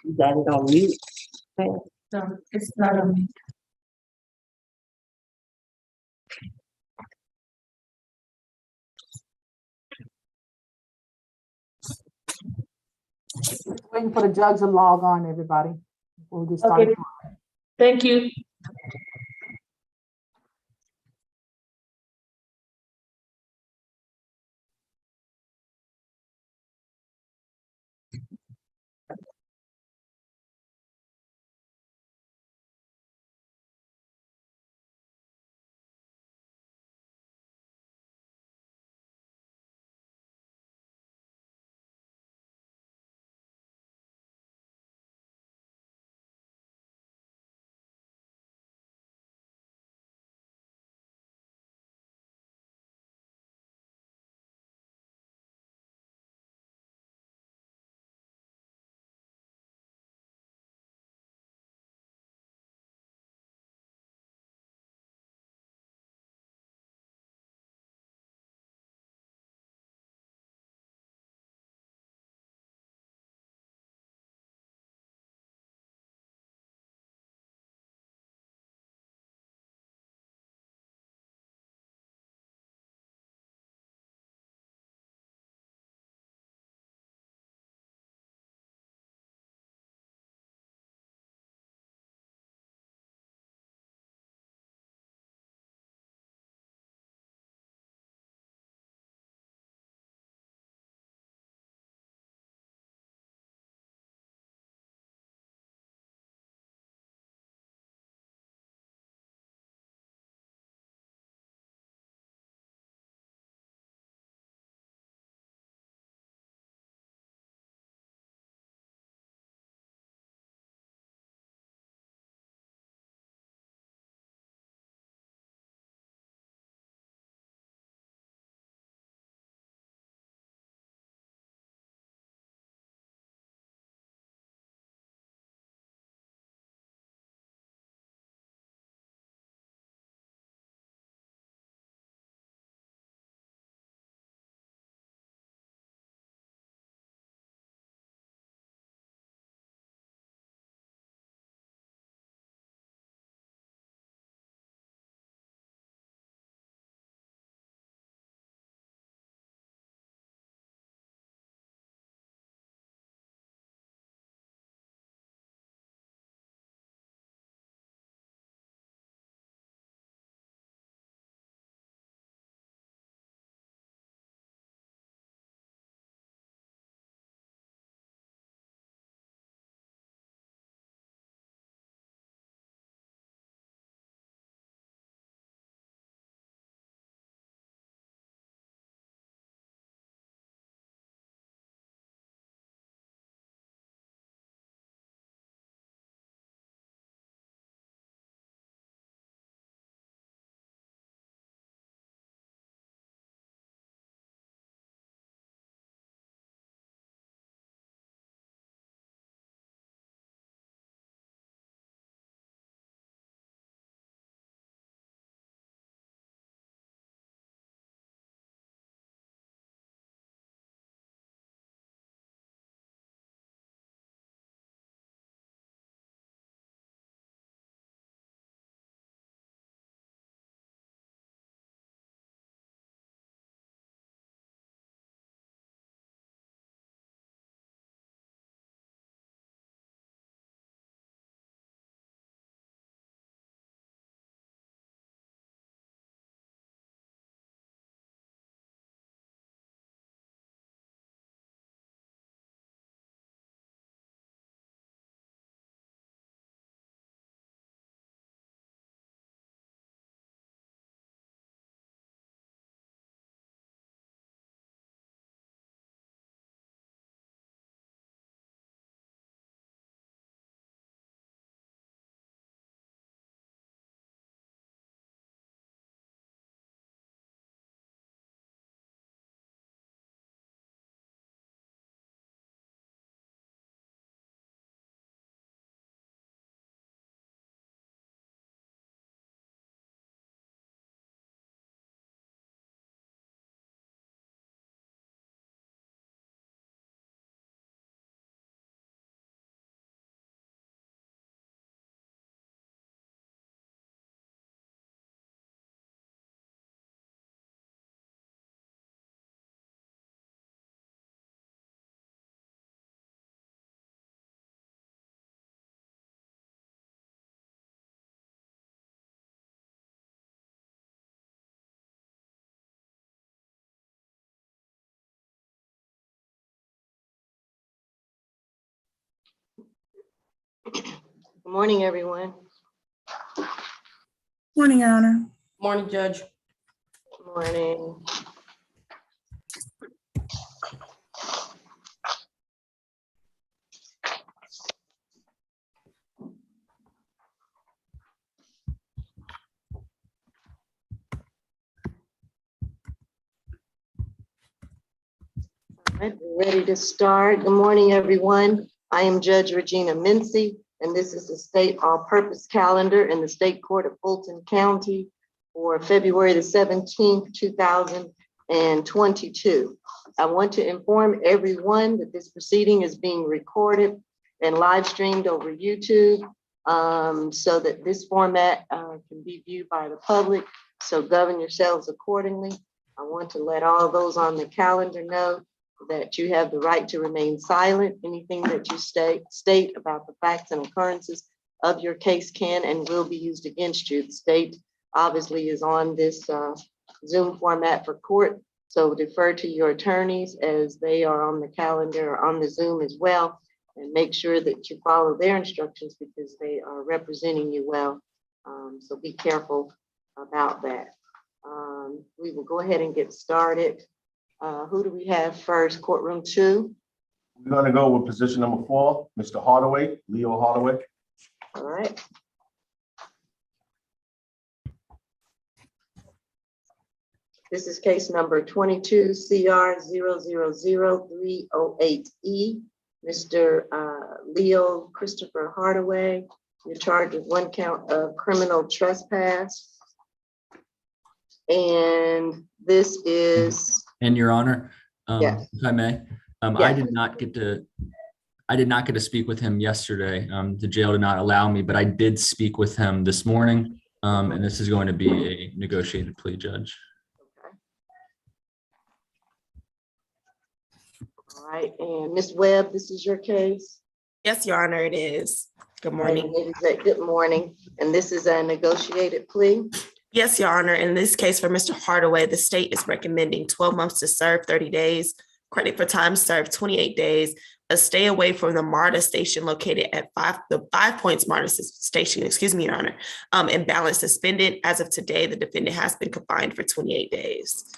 You got it on mute. No, it's not on me. Waiting for the judge to log on, everybody. We'll get started. Okay. Thank you. Good morning, everyone. Morning, Your Honor. Morning, Judge. Good morning. All right, we're ready to start. Good morning, everyone. I am Judge Regina Mincy, and this is the state all-purpose calendar in the State Court of Fulton County for February the 17th, 2022. I want to inform everyone that this proceeding is being recorded and live streamed over YouTube so that this format can be viewed by the public. So govern yourselves accordingly. I want to let all those on the calendar know that you have the right to remain silent. Anything that you state about the facts and occurrences of your case can and will be used against you. The state obviously is on this Zoom format for court, so defer to your attorneys as they are on the calendar or on the Zoom as well, and make sure that you follow their instructions because they are representing you well. So be careful about that. We will go ahead and get started. Who do we have first? Courtroom 2. We're going to go with position number 4, Mr. Hardaway, Leo Hardaway. All right. This is case number 22 CR 0000308E. Mr. Leo Christopher Hardaway, you're charged with 1 count of criminal trespass. And this is, And Your Honor, Yes. if I may, I Yes. did not get to speak with him yesterday. The jail did not allow me, but I did speak with him this morning. And this is going to be a negotiated plea, Judge. all right, and Ms. Webb, this is your case. Yes, Your Honor, it is. Good morning. Good morning. And this is a negotiated plea. Yes, Your Honor. In this case for Mr. Hardaway, the state is recommending 12 months to serve 30 days, credit for time served 28 days, a stay away from the MARTA station located at the 5 Points MARTA station, excuse me, Your Honor, and balance suspended. As of today, the defendant has been confined for 28 days.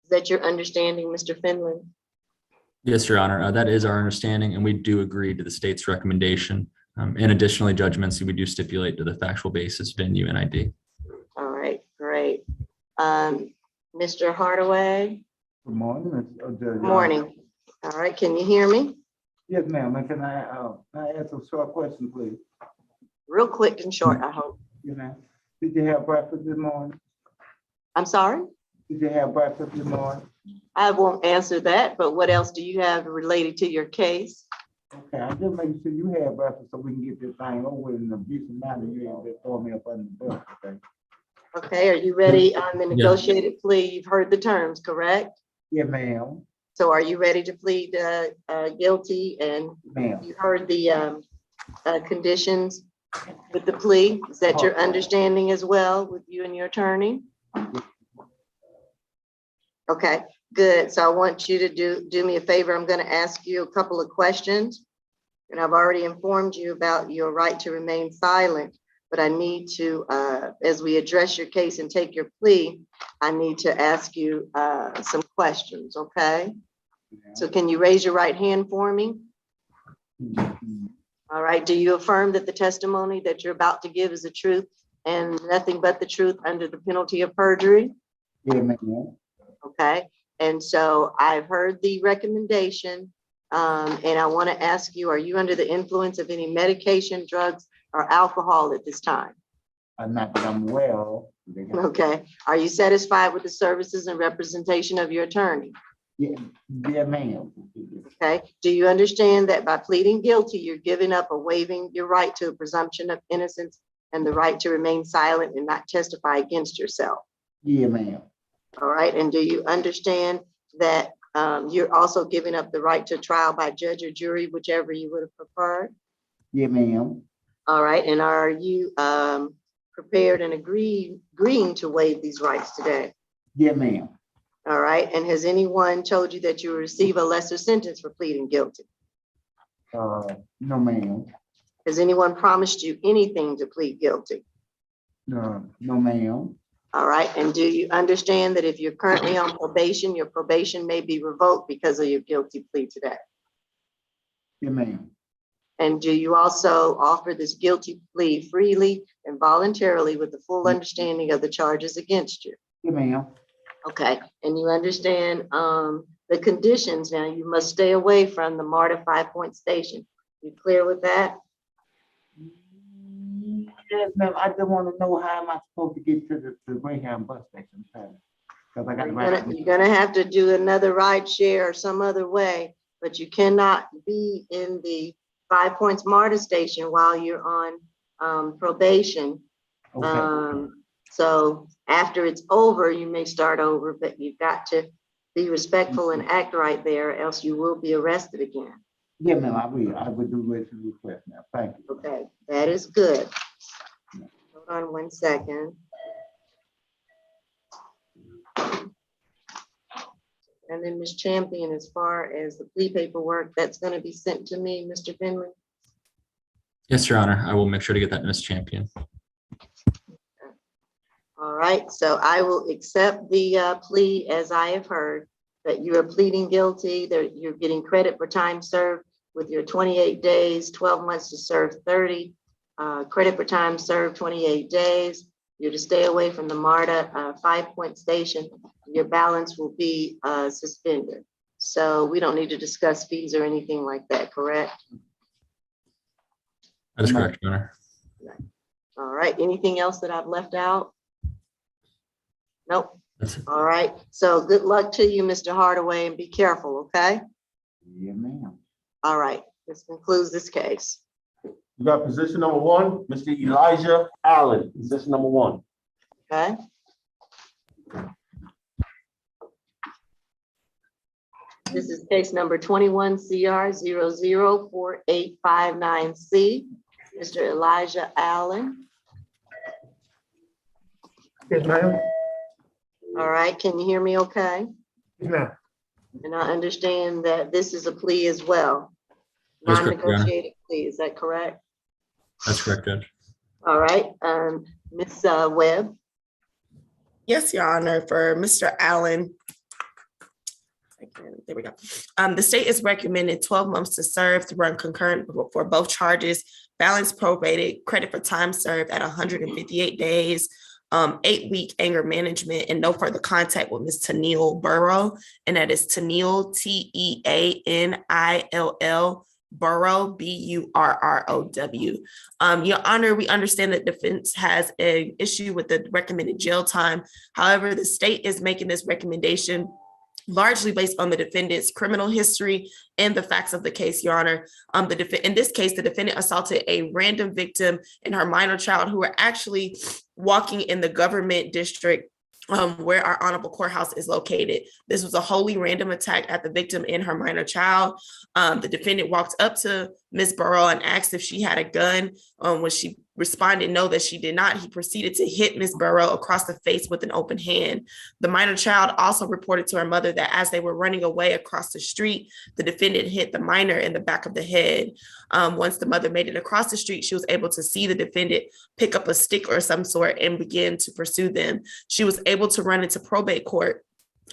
Is that your understanding, Mr. Finland? Yes, Your Honor, that is our understanding, and we do agree to the state's recommendation. And additionally, Judge Mincy, we do stipulate to the factual basis, venue, and ID. All right, great. Mr. Hardaway, Good morning, Mr. Judge. morning. All right, can you hear me? Yes, ma'am. And can I ask a short question, please? Real quick and short, I hope. You know, did you have breakfast this morning? I'm sorry? Did you have breakfast this morning? I won't answer that, but what else do you have related to your case? Okay, I'm just making sure you had breakfast so we can get this thing over with in a decent manner. You ain't just throw me up under the bus, okay? Okay, are you ready on the negotiated plea? You've heard the terms, correct? Yeah, ma'am. So are you ready to plead guilty? And Ma'am. you heard the conditions with the plea? Is that your understanding as well with you and your attorney? Okay, good. So I want you to do me a favor. I'm going to ask you a couple of questions. And I've already informed you about your right to remain silent, but I need to, as we address your case and take your plea, I need to ask you some questions, okay? So can you raise your right hand for me? All right, do you affirm that the testimony that you're about to give is the truth and nothing but the truth under the penalty of perjury? Yeah, ma'am. Okay, and so I've heard the recommendation, and I want to ask you, are you under the influence of any medication, drugs, or alcohol at this time? Not that I'm well. Okay, are you satisfied with the services and representation of your attorney? Yeah, yeah, ma'am. Okay, do you understand that by pleading guilty, you're giving up or waiving your right to a presumption of innocence and the right to remain silent and not testify against yourself? Yeah, ma'am. All right, and do you understand that you're also giving up the right to trial by judge or jury, whichever you would have preferred? Yeah, ma'am. All right, and are you prepared and agreeing to waive these rights today? Yeah, ma'am. All right, and has anyone told you that you will receive a lesser sentence for pleading guilty? No, ma'am. Has anyone promised you anything to plead guilty? No, ma'am. All right, and do you understand that if you're currently on probation, your probation may be revoked because of your guilty plea today? Yeah, ma'am. And do you also offer this guilty plea freely and voluntarily with the full understanding of the charges against you? Yeah, ma'am. Okay, and you understand the conditions now, you must stay away from the MARTA 5 Point Station. You clear with that? Yes, ma'am. I just want to know how am I supposed to get to the Greyhound bus station? Because I got to ride. You're gonna have to do another ride share or some other way, but you cannot be in the 5 Points MARTA station while you're on probation. Okay. So after it's over, you may start over, but you've got to be respectful and act right there, else you will be arrested again. Yeah, ma'am, I will. I will do what you request now. Thank you. Okay, that is good. Hold on 1 second. And then Ms. Champion, as far as the plea paperwork, that's going to be sent to me, Mr. Finley. Yes, Your Honor. I will make sure to get that to Ms. Champion. All right, so I will accept the plea as I have heard, that you are pleading guilty, that you're getting credit for time served with your 28 days, 12 months to serve 30, credit for time served 28 days. You're to stay away from the MARTA 5 Point Station. Your balance will be suspended. So we don't need to discuss fees or anything like that, correct? That is correct, Your Honor. All right, anything else that I've left out? Nope. That's it. All right, so good luck to you, Mr. Hardaway, and be careful, okay? Yeah, ma'am. All right, this concludes this case. You got position number 1, Mr. Elijah Allen, position number 1. Okay. This is case number 21 CR 004859C. Mr. Elijah Allen. Yes, ma'am. All right, can you hear me okay? Yes, ma'am. And I understand that this is a plea as well. That's correct, Your Honor. Non-negotiated plea, is that correct? That's correct, Judge. All right, Ms. Webb. Yes, Your Honor, for Mr. Allen. There we go. The state is recommended 12 months to serve to run concurrent for both charges, balance probated, credit for time served at 158 days, 8-week anger management, and no further contact with Ms. Tennille Burrow. And that is Tennille, Teannill, Burrow, Burrow. Your Honor, we understand that defense has an issue with the recommended jail time. However, the state is making this recommendation largely based on the defendant's criminal history and the facts of the case, Your Honor. In this case, the defendant assaulted a random victim and her minor child who were actually walking in the government district where our honorable courthouse is located. This was a wholly random attack at the victim and her minor child. The defendant walked up to Ms. Burrow and asked if she had a gun. When she responded no, that she did not, he proceeded to hit Ms. Burrow across the face with an open hand. The minor child also reported to her mother that as they were running away across the street, the defendant hit the minor in the back of the head. Once the mother made it across the street, she was able to see the defendant pick up a stick or some sort and begin to pursue them. She was able to run into probate court,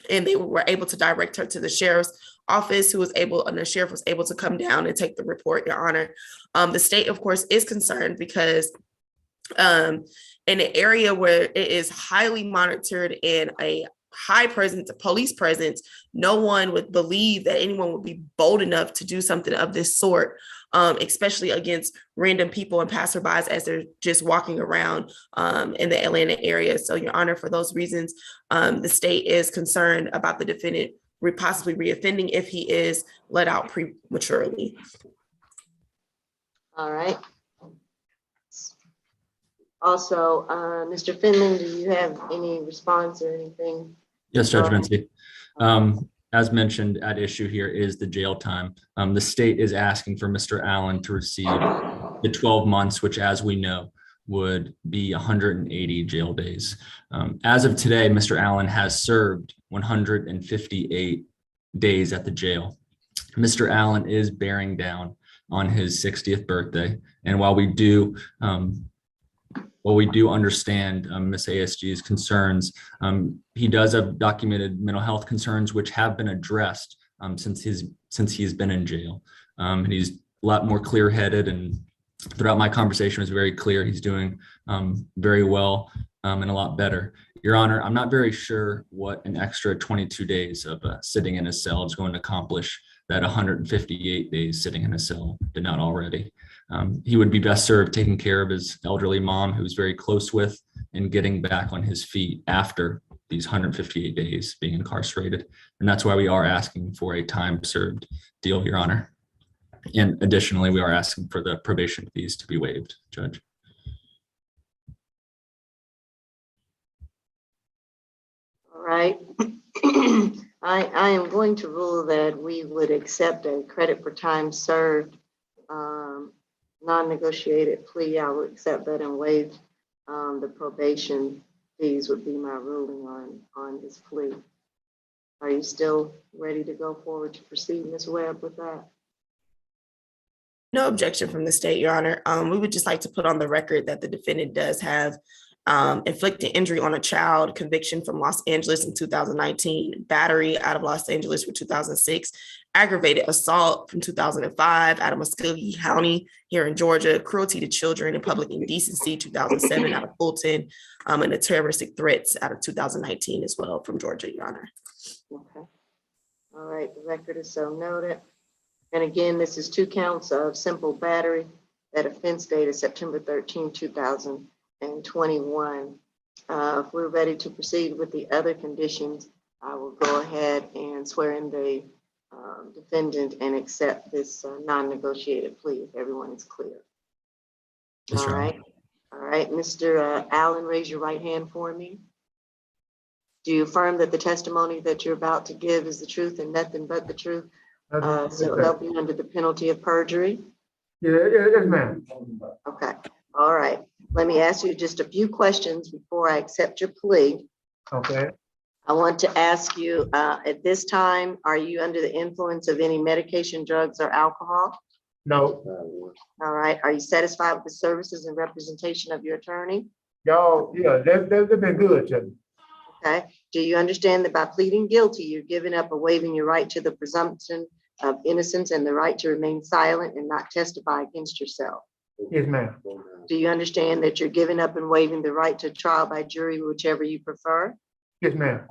and they were able to direct her to the sheriff's office, and the sheriff was able to come down and take the report, Your Honor. The state, of course, is concerned because in an area where it is highly monitored and a high presence, police presence, no one would believe that anyone would be bold enough to do something of this sort, especially against random people and passerbys as they're just walking around in the Atlanta area. So, Your Honor, for those reasons, the state is concerned about the defendant possibly reoffending if he is let out prematurely. All right. Also, Mr. Finley, do you have any response or anything? Yes, Judge Vinci. As mentioned, at issue here is the jail time. The state is asking for Mr. Allen to receive the 12 months, which, as we know, would be 180 jail days. As of today, Mr. Allen has served 158 days at the jail. Mr. Allen is bearing down on his 60th birthday. And while we do understand Ms. ASG's concerns, he does have documented mental health concerns which have been addressed since he's been in jail. And he's a lot more clear-headed, and throughout my conversation was very clear he's doing very well and a lot better. Your Honor, I'm not very sure what an extra 22 days of sitting in a cell is going to accomplish that 158 days sitting in a cell did not already. He would be best served taking care of his elderly mom, who he's very close with, and getting back on his feet after these 158 days being incarcerated. And that's why we are asking for a time served deal, Your Honor. And additionally, we are asking for the probation fees to be waived, Judge. All right. I am going to rule that we would accept a credit for time served, non-negotiated plea. I would accept that and waive the probation fees would be my ruling on this plea. Are you still ready to go forward to proceed, Ms. Webb, with that? No objection from the state, Your Honor. We would just like to put on the record that the defendant does have inflicted injury on a child, conviction from Los Angeles in 2019, battery out of Los Angeles for 2006, aggravated assault from 2005 out of Muskogee County here in Georgia, cruelty to children and public indecency 2007 out of Fulton, and the terroristic threats out of 2019 as well from Georgia, Your Honor. Okay. All right, the record is so noted. And again, this is 2 counts of simple battery. That offense date is September 13, 2021. If we're ready to proceed with the other conditions, I will go ahead and swear in the defendant and accept this non-negotiated plea if everyone is clear. Yes, Your Honor. All right. All right, Mr. Allen, raise your right hand for me. Do you affirm that the testimony that you're about to give is the truth and nothing but the truth? So help you under the penalty of perjury? Yes, ma'am. Okay, all right. Let me ask you just a few questions before I accept your plea. Okay. I want to ask you, at this time, are you under the influence of any medication, drugs, or alcohol? No. All right, are you satisfied with the services and representation of your attorney? Y'all, yeah, they've been good, Judge. Okay, do you understand that by pleading guilty, you're giving up or waiving your right to the presumption of innocence and the right to remain silent and not testify against yourself? Yes, ma'am. Do you understand that you're giving up and waiving the right to trial by jury, whichever you prefer? Yes, ma'am.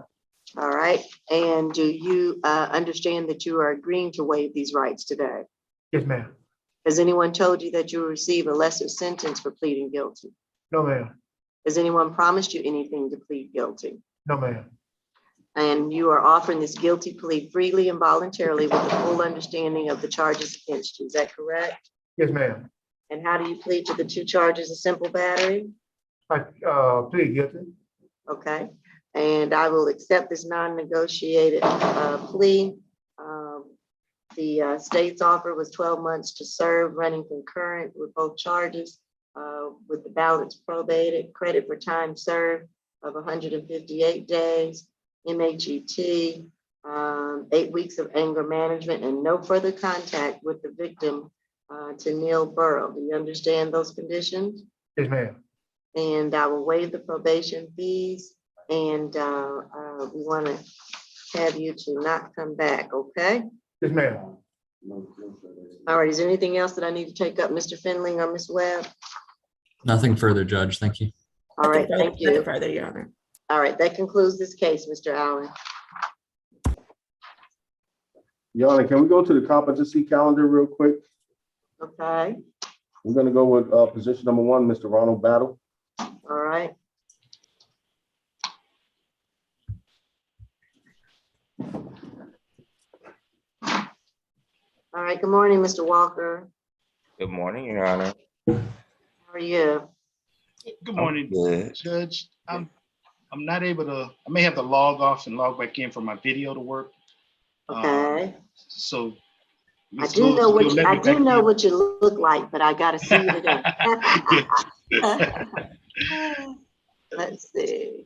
All right, and do you understand that you are agreeing to waive these rights today? Yes, ma'am. Has anyone told you that you will receive a lesser sentence for pleading guilty? No, ma'am. Has anyone promised you anything to plead guilty? No, ma'am. And you are offering this guilty plea freely and voluntarily with a full understanding of the charges against you. Is that correct? Yes, ma'am. And how do you plead to the 2 charges of simple battery? I plead guilty. Okay, and I will accept this non-negotiated plea. The state's offer was 12 months to serve, running concurrent with both charges, with the balance probated, credit for time served of 158 days, MHET, 8 weeks of anger management, and no further contact with the victim to Neil Burrow. Do you understand those conditions? Yes, ma'am. And I will waive the probation fees, and we want to have you to not come back, okay? Yes, ma'am. All right, is there anything else that I need to take up, Mr. Finley or Ms. Webb? Nothing further, Judge. Thank you. All right, thank Nothing you. further, Your Honor. All right, that concludes this case, Mr. Allen. Your Honor, can we go to the competency calendar real quick? Okay, We're gonna go with position number 1, Mr. Ronald Battle. all right. All right, good morning, Mr. Walker. Good morning, Your Honor. How are you? Good morning, Good. Judge. I'm not able to, I may have to log off and log back in for my video to work. Okay. So. I Ms. do Lewis, know you'll what let you, me I back do know in? what you look like, but I gotta see you today. Let's see.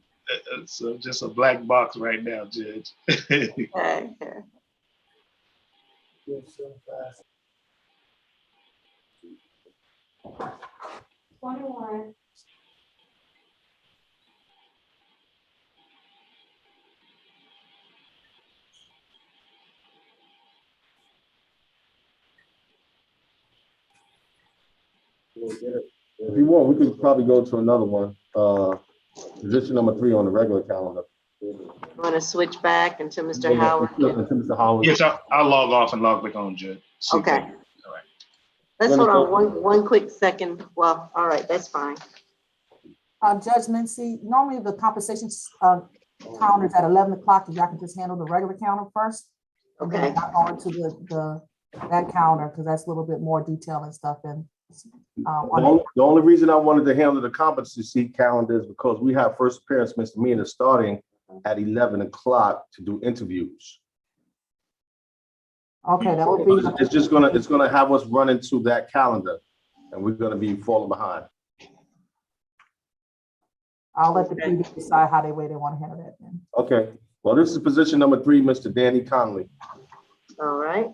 So just a black box right now, Judge. Okay. If you want, we could probably go to another one. Position number 3 on the regular calendar. Want to switch back until Mr. Howard? Until Mr. Howard. Yes, I'll log off and log back on, Judge. Okay. All right. Let's hold on one quick second. Well, all right, that's fine. Judge Mincy, normally the compensation calendar is at 11 o'clock. If y'all can just handle the regular calendar first. And then Okay. I'll go into that calendar because that's a little bit more detail and stuff. And The only reason I wanted to handle the competency calendar is because we have first appearance misdemeanor starting at 11 o'clock to do interviews. okay, that would be. It's gonna have us run into that calendar, and we're gonna be falling behind. I'll let the PD decide how they want to handle that then. Okay, well, this is position number 3, Mr. Danny Conley. All right.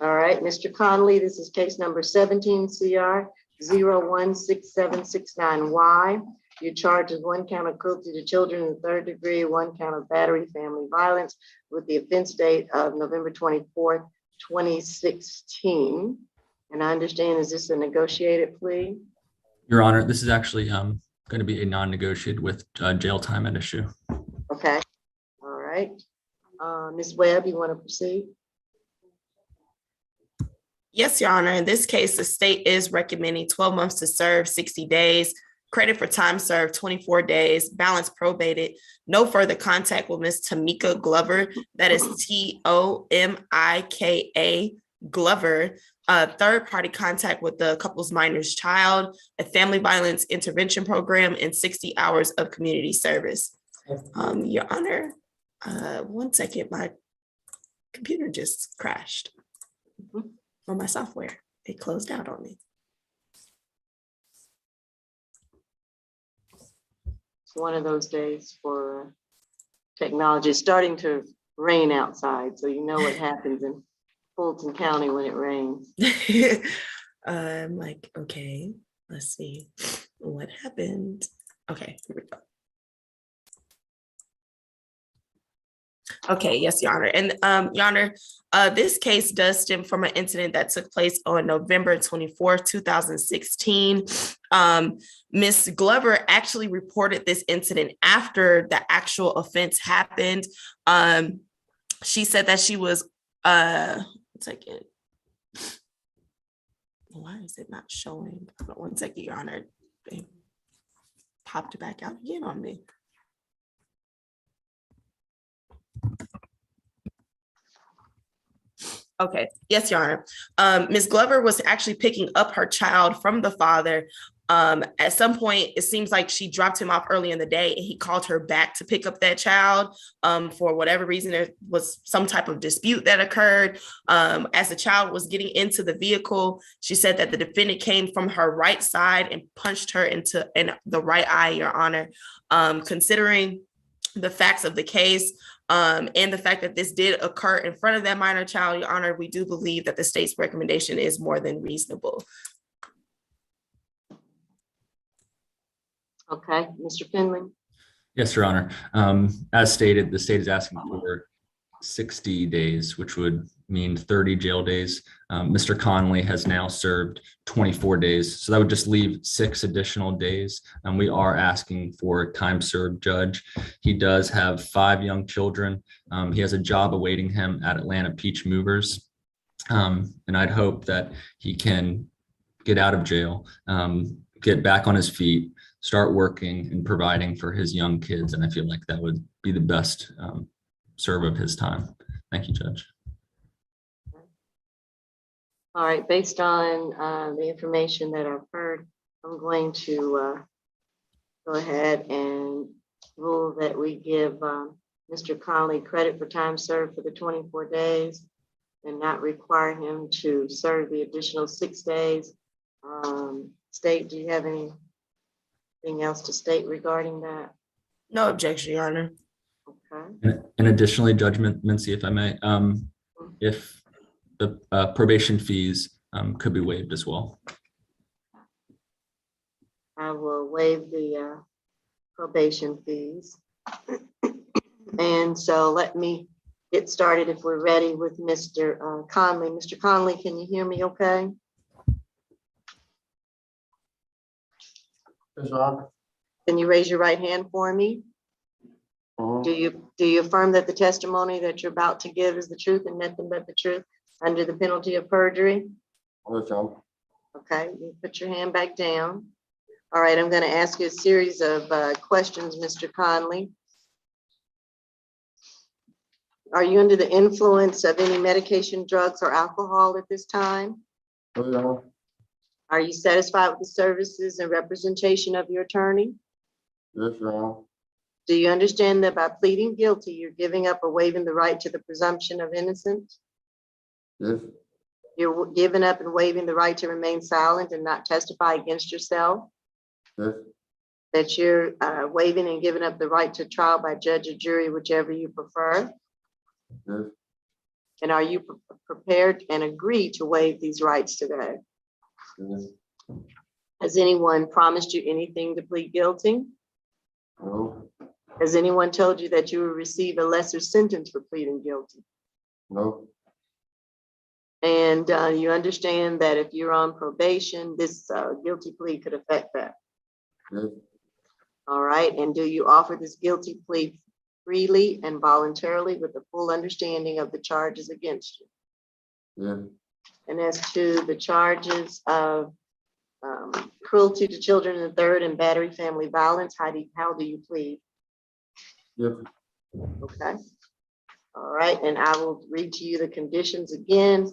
All right, Mr. Conley, this is case number 17 CR 016769Y. You're charged with 1 count of cruelty to children in the 3rd degree, 1 count of battery, family violence, with the offense date of November 24th, 2016. And I understand, is this a negotiated plea? Your Honor, this is actually going to be a non-negotiated with jail time at issue. Okay, all right. Ms. Webb, you want to proceed? Yes, Your Honor. In this case, the state is recommending 12 months to serve, 60 days, credit for time served, 24 days, balance probated, no further contact with Ms. Tamika Glover, that is TOMIKA Glover, third-party contact with the couple's minor's child, a family violence intervention program, and 60 hours of community service. Your Honor, 1 second, my computer just crashed. Or my software, it closed out on me. It's one of those days for technology. It's starting to rain outside, so you know what happens in Fulton County when it rains. I'm like, okay, let's see what happened. Okay, here we go. Okay, yes, Your Honor. And Your Honor, this case does stem from an incident that took place on November 24th, 2016. Ms. Glover actually reported this incident after the actual offense happened. She said that she was, 1 second. Why is it not showing? 1 second, Your Honor. It popped back out again on me. Okay, yes, Your Honor. Ms. Glover was actually picking up her child from the father. At some point, it seems like she dropped him off early in the day and he called her back to pick up that child. For whatever reason, there was some type of dispute that occurred. As the child was getting into the vehicle, she said that the defendant came from her right side and punched her in the right eye, Your Honor. Considering the facts of the case, and the fact that this did occur in front of that minor child, Your Honor, we do believe that the state's recommendation is more than reasonable. Okay, Mr. Finley. Yes, Your Honor. As stated, the state is asking for 60 days, which would mean 30 jail days. Mr. Conley has now served 24 days, so that would just leave 6 additional days. And we are asking for a time served judge. He does have 5 young children. He has a job awaiting him at Atlanta Peach Movers. And I'd hope that he can get out of jail, get back on his feet, start working and providing for his young kids. And I feel like that would be the best serve of his time. Thank you, Judge. All right, based on the information that I've heard, I'm going to go ahead and rule that we give Mr. Conley credit for time served for the 24 days and not require him to serve the additional 6 days. State, do you have anything else to state regarding that? No objection, Your Honor. Okay. And additionally, Judge Mincy, if I may, if the probation fees could be waived as well. I will waive the probation fees. And so let me get started if we're ready with Mr. Conley. Mr. Conley, can you hear me okay? Yes, Your Honor. Can you raise your right hand for me? Do you affirm that the testimony that you're about to give is the truth and nothing but the truth under the penalty of perjury? Yes, Your Honor. Okay, you put your hand back down. All right, I'm going to ask you a series of questions, Mr. Conley. Are you under the influence of any medication, drugs, or alcohol at this time? Yes, Your Honor. Are you satisfied with the services and representation of your attorney? Yes, Your Honor. Do you understand that by pleading guilty, you're giving up or waiving the right to the presumption of innocence? Yes. You're giving up and waiving the right to remain silent and not testify against yourself? Yes. That you're waiving and giving up the right to trial by judge or jury, whichever you prefer? Yes. And are you prepared and agree to waive these rights today? Yes. Has anyone promised you anything to plead guilty? No. Has anyone told you that you will receive a lesser sentence for pleading guilty? No. And you understand that if you're on probation, this guilty plea could affect that? Yes. All right, and do you offer this guilty plea freely and voluntarily with the full understanding of the charges against you? Yes. And as to the charges of cruelty to children in the third and battery family violence, how do you plead? Yes. Okay. All right, and I will read to you the conditions again.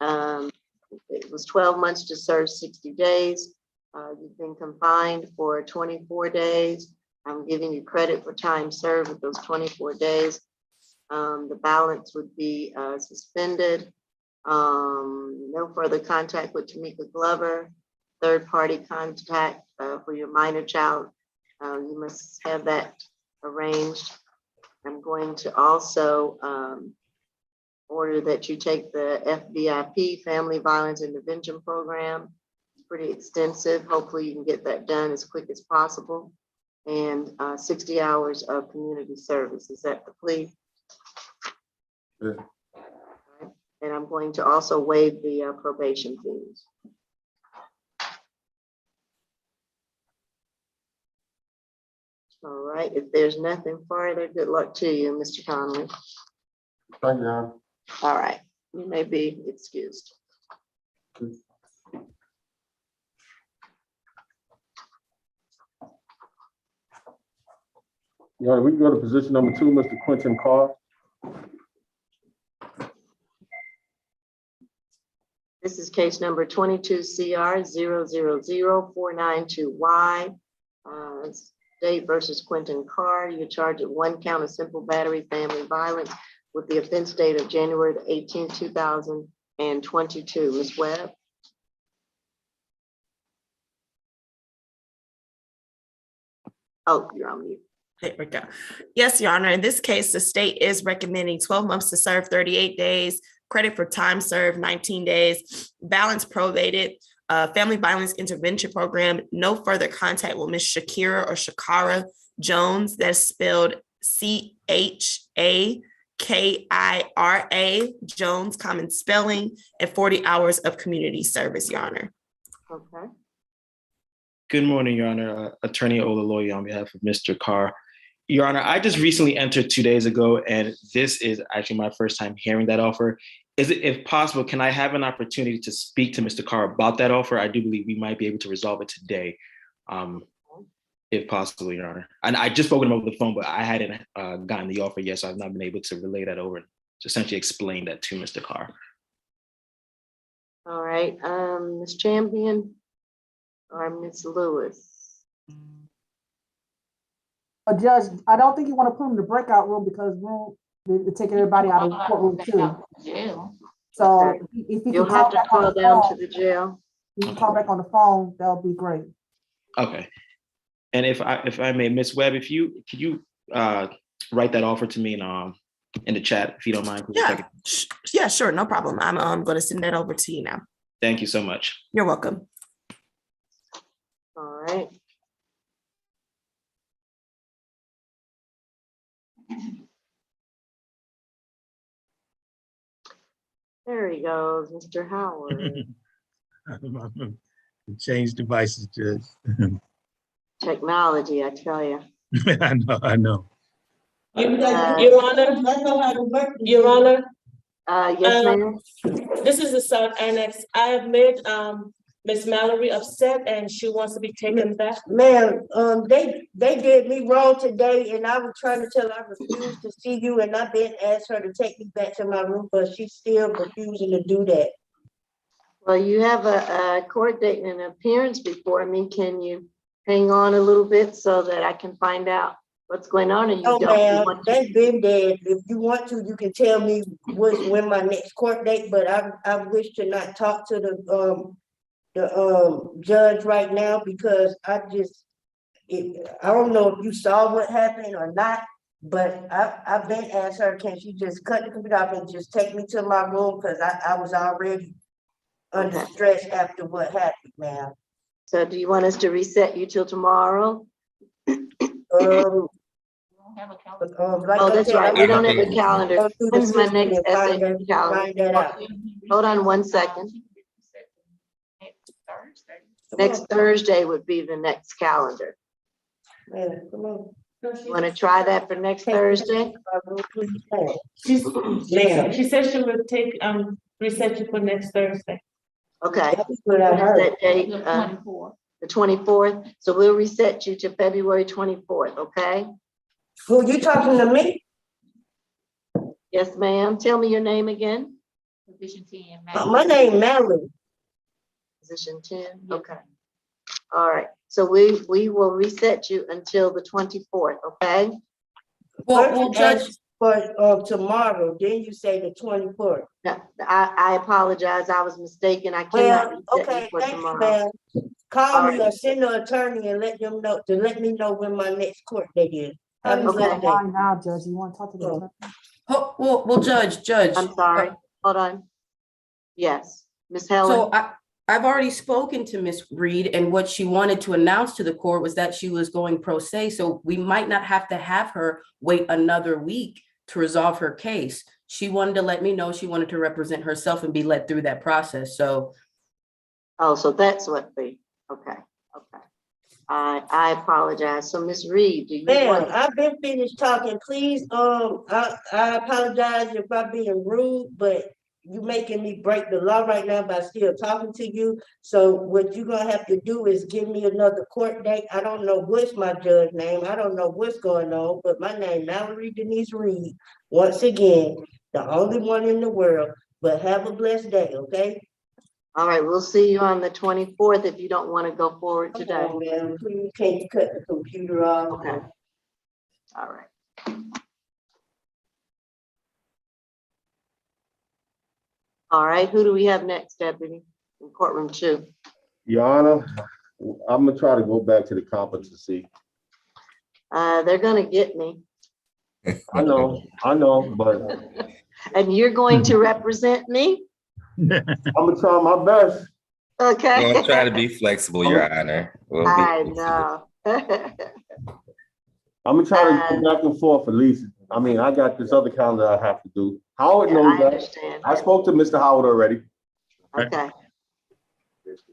It was 12 months to serve 60 days. You've been confined for 24 days. I'm giving you credit for time served with those 24 days. The balance would be suspended. No further contact with Tamika Glover. Third-party contact for your minor child. You must have that arranged. I'm going to also order that you take the FVIP, Family Violence Intervention Program. It's pretty extensive. Hopefully you can get that done as quick as possible. And 60 hours of community service. Is that the plea? Yes. And I'm going to also waive the probation fees. All right, if there's nothing further, good luck to you, Mr. Conley. Thank you, Your Honor. All right, you may be excused. Your Honor, we can go to position number 2, Mr. Quentin Carr. This is case number 22 CR 0000492Y. State versus Quentin Carr. You're charged with 1 count of simple battery family violence with the offense date of January 18, 2022. Ms. Webb. Oh, you're on mute. There we go. Yes, Your Honor. In this case, the state is recommending 12 months to serve 38 days, credit for time served 19 days, balance probated, family violence intervention program, no further contact with Ms. Shakira or Shakara Jones. That's spelled CHAKIRA Jones, common spelling, and 40 hours of community service, Your Honor. Okay. Good morning, Your Honor. Attorney Olaloye on behalf of Mr. Carr. Your Honor, I just recently entered 2 days ago, and this is actually my first time hearing that offer. Is it, if possible, can I have an opportunity to speak to Mr. Carr about that offer? I do believe we might be able to resolve it today, if possible, Your Honor. And I just spoke to him over the phone, but I hadn't gotten the offer yet, so I've not been able to relay that over and essentially explain that to Mr. Carr. All right, Ms. Champion or Ms. Lewis? Judge, I don't think you want to put them in the breakout room because they're taking everybody out of the courtroom too. So Okay. if you You'll can have call to back on call the down to phone, the jail. you can call back on the phone, that'll be great. Okay. And if I may, Ms. Webb, could you write that offer to me and in the chat, if you don't mind. Yeah, yeah, sure, no problem. I'm going to send that over to you now. Thank you so much. You're welcome. All right. There he goes, Mr. Howard. Change devices, Judge. Technology, I tell you. I know. Your Honor, Your Honor, Yes, ma'am. this is the South Annex. I have made, Ms. Mallory upset and she wants to be taken back. Ma'am, they did me wrong today and I was trying to tell her I refused to see you and I've been asked her to take me back to my room, but she's still refusing to do that. Well, you have a court date and an appearance before me. Can you hang on a little bit so that I can find out what's going on? And you Oh, don't ma'am, want to- that's been dead. If you want to, you can tell me when my next court date, but I wish to not talk to the judge right now because I don't know if you saw what happened or not, but I've been asked her, can she just cut the computer off and just take me to my room? Cause I was already under stress after what happened, ma'am. So do you want us to reset you till tomorrow? Like Oh, I that's said, right. We I'm don't have gonna a calendar. go through the When's my system next and find SAP calendar? find that out. Hold on 1 second. Next Thursday would be the next calendar. Man, come on. You want to try that for next Thursday? She said she would take, reset you for next Thursday. Okay. That's what I heard. That date, the 24th. So we'll reset you to February 24th, okay? Who you talking to me? Yes, ma'am. Tell me your name again. My name Mallory. Position 10, okay. All right, so we will reset you until the 24th, okay? Well, Judge, for tomorrow, then you say the 24th. No, I apologize, I was mistaken. I Well, cannot reset okay, you for thank you, tomorrow. ma'am. Call All me right. or send the attorney and let them know, to let me know when my next court date is. Have a Okay. good day. Why now, Judge? You want to talk to the attorney? Oh, well, Judge. I'm sorry, hold on. Yes, Ms. Helen? So I've already spoken to Ms. Reed, and what she wanted to announce to the court was that she was going pro se, so we might not have to have her wait another week to resolve her case. She wanted to let me know she wanted to represent herself and be led through that process, so. Oh, so that's what okay. I apologize. So Ms. Reed, do you Ma'am, want? I've been finished talking. Please, I apologize if I'm being rude, but you making me break the law right now by still talking to you. So what you're gonna have to do is give me another court date. I don't know what's my judge name. I don't know what's going on, but my name Mallory Denise Reed. Once again, the only one in the world, but have a blessed day, okay? All right, we'll see you on the 24th if you don't want to go forward today. Come on, man, please, can't you cut the computer off? Okay. All right. All right, who do we have next, Deputy, in courtroom 2? Your Honor, I'm gonna try to go back to the competency. They're gonna get me. I know, but And you're going to represent me? I'm gonna try my best. Okay. We'll try to be flexible, Your Honor. We'll be I flexible. know. I'm gonna try to go back and forth at least. I mean, I got this other calendar I have to do. Howard Yeah, knows I that. understand. I spoke to Mr. Howard already. Okay,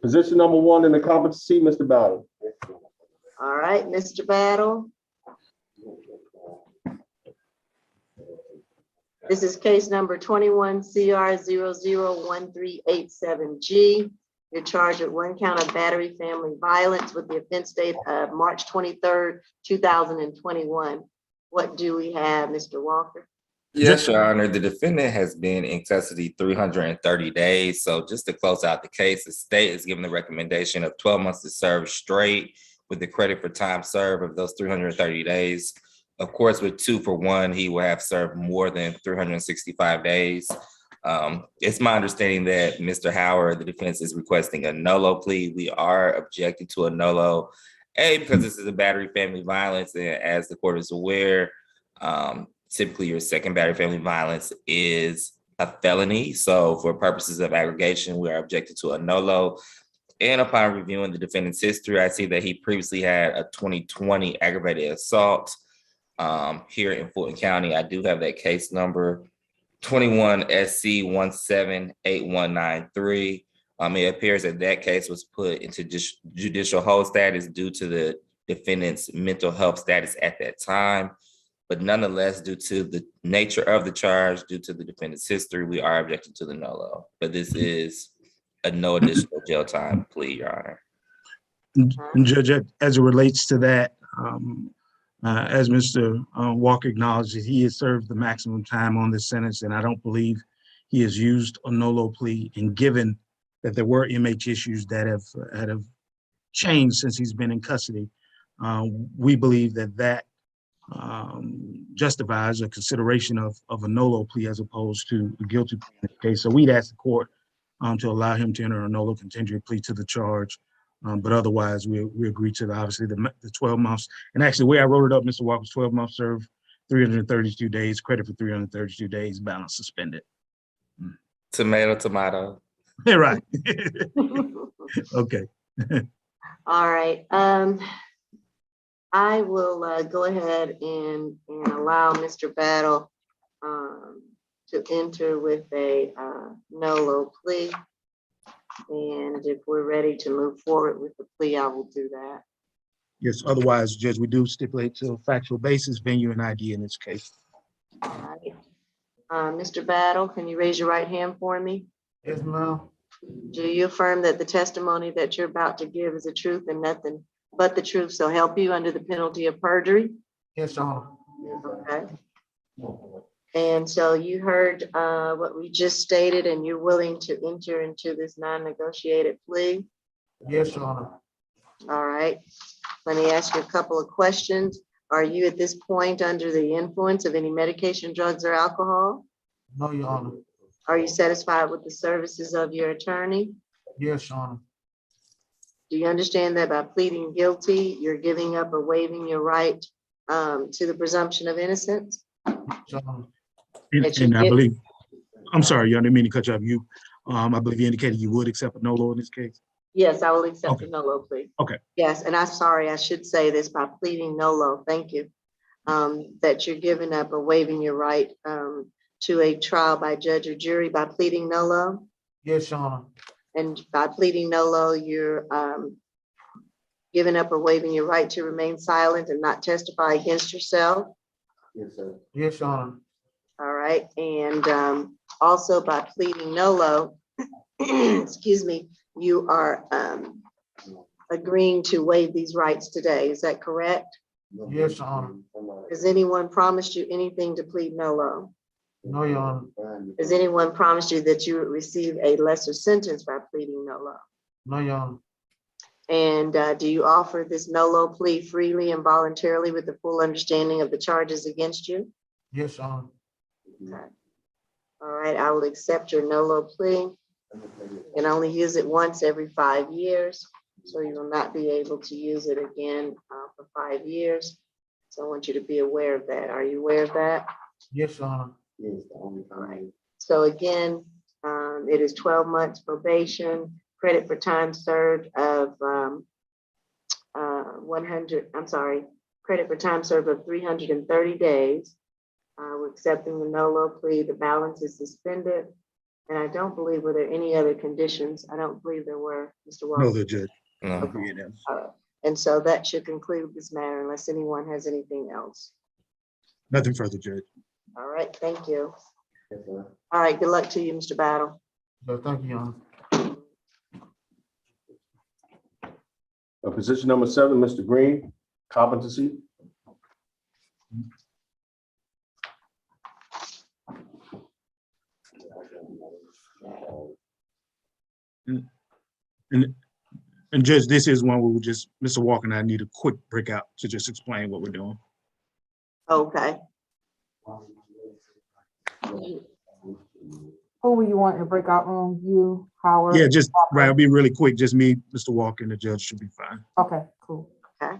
Position number 1 in the competency, Mr. Battle. all right, Mr. Battle. This is case number 21 CR 001387G. You're charged with 1 count of battery family violence with the offense date of March 23rd, 2021. What do we have, Mr. Walker? Yes, Your Honor. The defendant has been in custody 330 days. So just to close out the case, the state is given the recommendation of 12 months to serve straight with the credit for time served of those 330 days. Of course, with 2 for 1, he will have served more than 365 days. It's my understanding that Mr. Howard, the defense, is requesting a nolo plea. We are objecting to a nolo, because this is a battery family violence, and as the court is aware, typically your second battery family violence is a felony. So for purposes of aggregation, we are objected to a NOLO. And upon reviewing the defendant's history, I see that he previously had a 2020 aggravated assault here in Fulton County. I do have that case number, 21 SC 178193. It appears that that case was put into judicial hold status due to the defendant's mental health status at that time. But nonetheless, due to the nature of the charge, due to the defendant's history, we are objecting to the NOLO. But this is a no additional jail time plea, Your Honor. And Judge, as it relates to that, as Mr. Walker acknowledged, he has served the maximum time on this sentence, and I don't believe he has used a NOLO plea. And given that there were MH issues that have changed since he's been in custody, we believe that justifies a consideration of a NOLO plea as opposed to a guilty plea in this case. So we'd ask the court to allow him to enter a NOLO contingent plea to the charge. But otherwise, we agree to obviously the 12 months. And actually, the way I wrote it up, Mr. Walker, was 12 months served, 332 days, credit for 332 days, balance suspended. Tomato, tomato. Yeah, right. Okay. All right. I will go ahead and allow Mr. Battle to enter with a NOLO plea. And if we're ready to move forward with the plea, I will do that. Yes, otherwise, Judge, we do stipulate to a factual basis, venue, and ID in this case. All right. Mr. Battle, can you raise your right hand for me? Yes, ma'am. Do you affirm that the testimony that you're about to give is the truth and nothing but the truth, so help you under the penalty of perjury? Yes, Your Honor. Okay. And so you heard what we just stated, and you're willing to enter into this non-negotiated plea? Yes, Your Honor. All right. Let me ask you a couple of questions. Are you at this point under the influence of any medication, drugs, or alcohol? No, Your Honor. Are you satisfied with the services of your attorney? Yes, Your Honor. Do you understand that by pleading guilty, you're giving up or waiving your right to the presumption of innocence? Your Honor. And I believe, I'm sorry, I didn't mean to cut you off. I believe you indicated you would accept a NOLO in this case? Yes, I will accept Okay. the NOLO plea. Okay. Yes, and I'm sorry, I should say this by pleading NOLO, thank you. That you're giving up or waiving your right to a trial by judge or jury by pleading NOLO. Yes, Your Honor. And by pleading NOLO, you're giving up or waiving your right to remain silent and not testify against yourself. Yes, sir. Yes, Your Honor. All right, and also by pleading NOLO, excuse me, you are agreeing to waive these rights today. Is that correct? Yes, Your Honor. Has anyone promised you anything to plead NOLO? No, Your Honor. Has anyone promised you that you would receive a lesser sentence by pleading NOLO? No, Your Honor. And do you offer this NOLO plea freely and voluntarily with the full understanding of the charges against you? Yes, Your Honor. Okay. All right, I will accept your NOLO plea and only use it once every 5 years. So you will not be able to use it again for 5 years. So I want you to be aware of that. Are you aware of that? Yes, Your Honor. All right. So again, it is 12 months probation, credit for time served of 330 days. We're accepting the NOLO plea. The balance is suspended. And I don't believe, were there any other conditions? I don't believe there were, Mr. Walker. No, the judge. No. Okay. All right. And so that should conclude this matter unless anyone has anything else. Nothing further, Judge. All right, thank you. All right, good luck to you, Mr. Battle. Thank you, Your Honor. Position number 7, Mr. Green, competency. And Judge, this is one where we just, Mr. Walker and I need a quick breakout to just explain what we're doing. Okay. Who will you want in the breakout room? You, Howard? Yeah, just, Walker? right, it'll be really quick. Just me, Mr. Walker, and the judge should be fine. Okay, cool. Okay.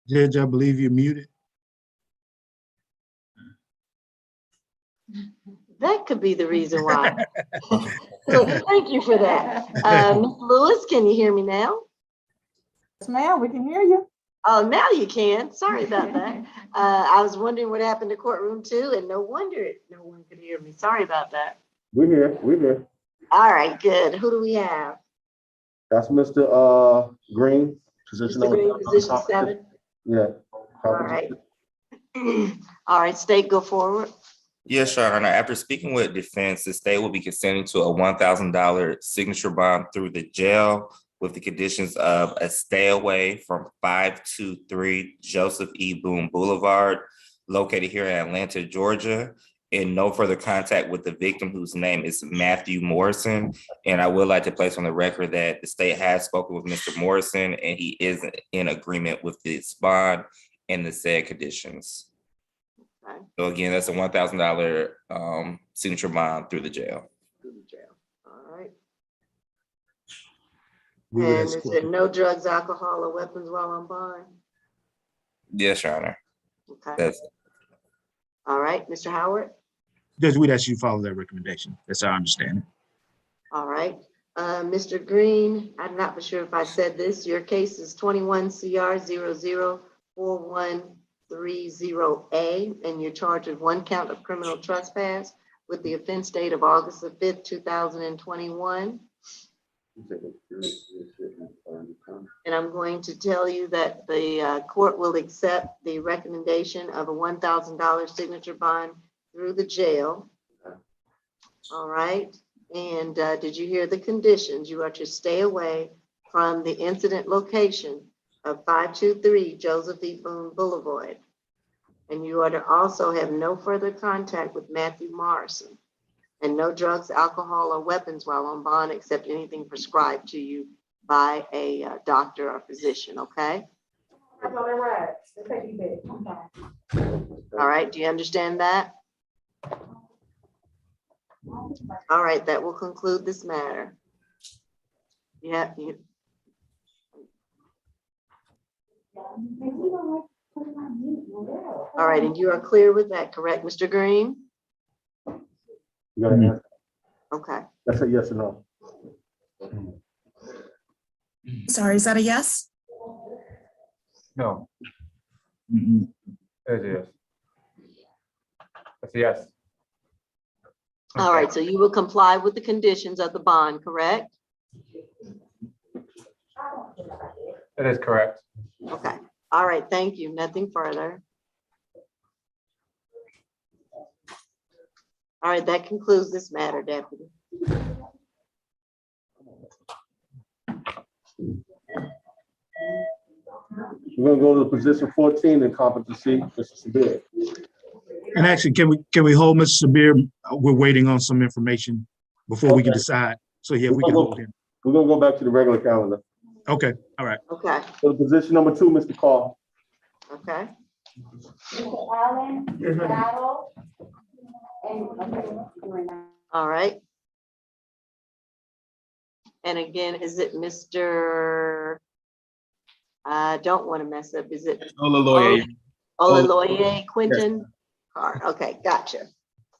Judge, I believe you're muted. That could be the reason why. Thank you for that. Ms. Lewis, can you hear me now? Yes, ma'am, we can hear you. Oh, now you can. Sorry about that. I was wondering what happened to courtroom 2, and no wonder no one could hear me. Sorry about that. We're here, we're here. All right, good. Who do we have? That's Mr. Green, position Mr. Green, number. position 7. Yeah. All right. All right, State, go forward. Yes, Your Honor. After speaking with defense, the state will be consenting to a $1,000 signature bond through the jail with the conditions of a stay away from 523 Joseph E. Boone Boulevard, located here in Atlanta, Georgia, and no further contact with the victim, whose name is Matthew Morrison. And I would like to place on the record that the state has spoken with Mr. Morrison, and he is in agreement with this bond and the said conditions. Okay. So again, that's a $1,000 signature bond through the jail. Through the jail. All right. We would And is escort there the- no drugs, alcohol, or weapons while on bond? Yes, Your Honor. Okay. That's All right, Mr. Howard? Judge, we'd ask you to follow that recommendation. That's our understanding. All right. Mr. Green, I'm not for sure if I said this. Your case is 21 CR 004130A, and you're charged with 1 count of criminal trespass with the offense date of August the 5th, 2021. And I'm going to tell you that the court will accept the recommendation of a $1,000 signature bond through the jail. All right. And did you hear the conditions? You are to stay away from the incident location of 523 Joseph E. Boone Boulevard. And you are to also have no further contact with Matthew Morrison, and no drugs, alcohol, or weapons while on bond except anything prescribed to you by a doctor or physician, okay? All right, do you understand that? All right, that will conclude this matter. Yeah, you. All right, and you are clear with that, correct, Mr. Green? You got an answer? Okay. That's a yes or no. Sorry, is that a yes? No, Mhm. it is. That's a yes. All right, so you will comply with the conditions of the bond, correct? It is correct. Okay, all right, thank you. Nothing further. All right, that concludes this matter, Deputy. We're gonna go to position 14 in competency, Mr. Sabir. And actually, can we hold Mr. Sabir? We're waiting on some information before we can Okay. decide. So yeah, we can hold him. We're gonna go back to the regular calendar. Okay, all right. Okay, So the position number 2, Mr. Carr. okay. All right. And again, is it Mr. I don't want to mess up. Is it Olaloye. Olaloye Quinton? Carr. Okay, gotcha.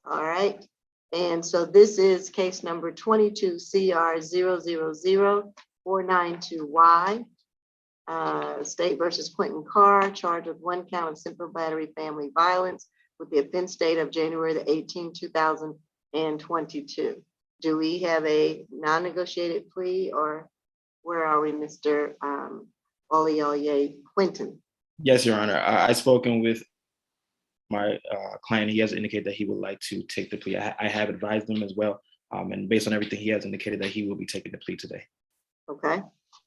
All right. And so this is case number 22 CR 000492Y. State versus Quentin Carr, charged with 1 count of simple battery family violence with the offense date of January the 18th, 2022. Do we have a non-negotiated plea, or where are we, Mr. Olaloye Quinton? Yes, Your Honor. I've spoken with my client. He has indicated that he would like to take the plea. I have advised him as well. And based on everything, he has indicated that he will be taking the plea today. Okay.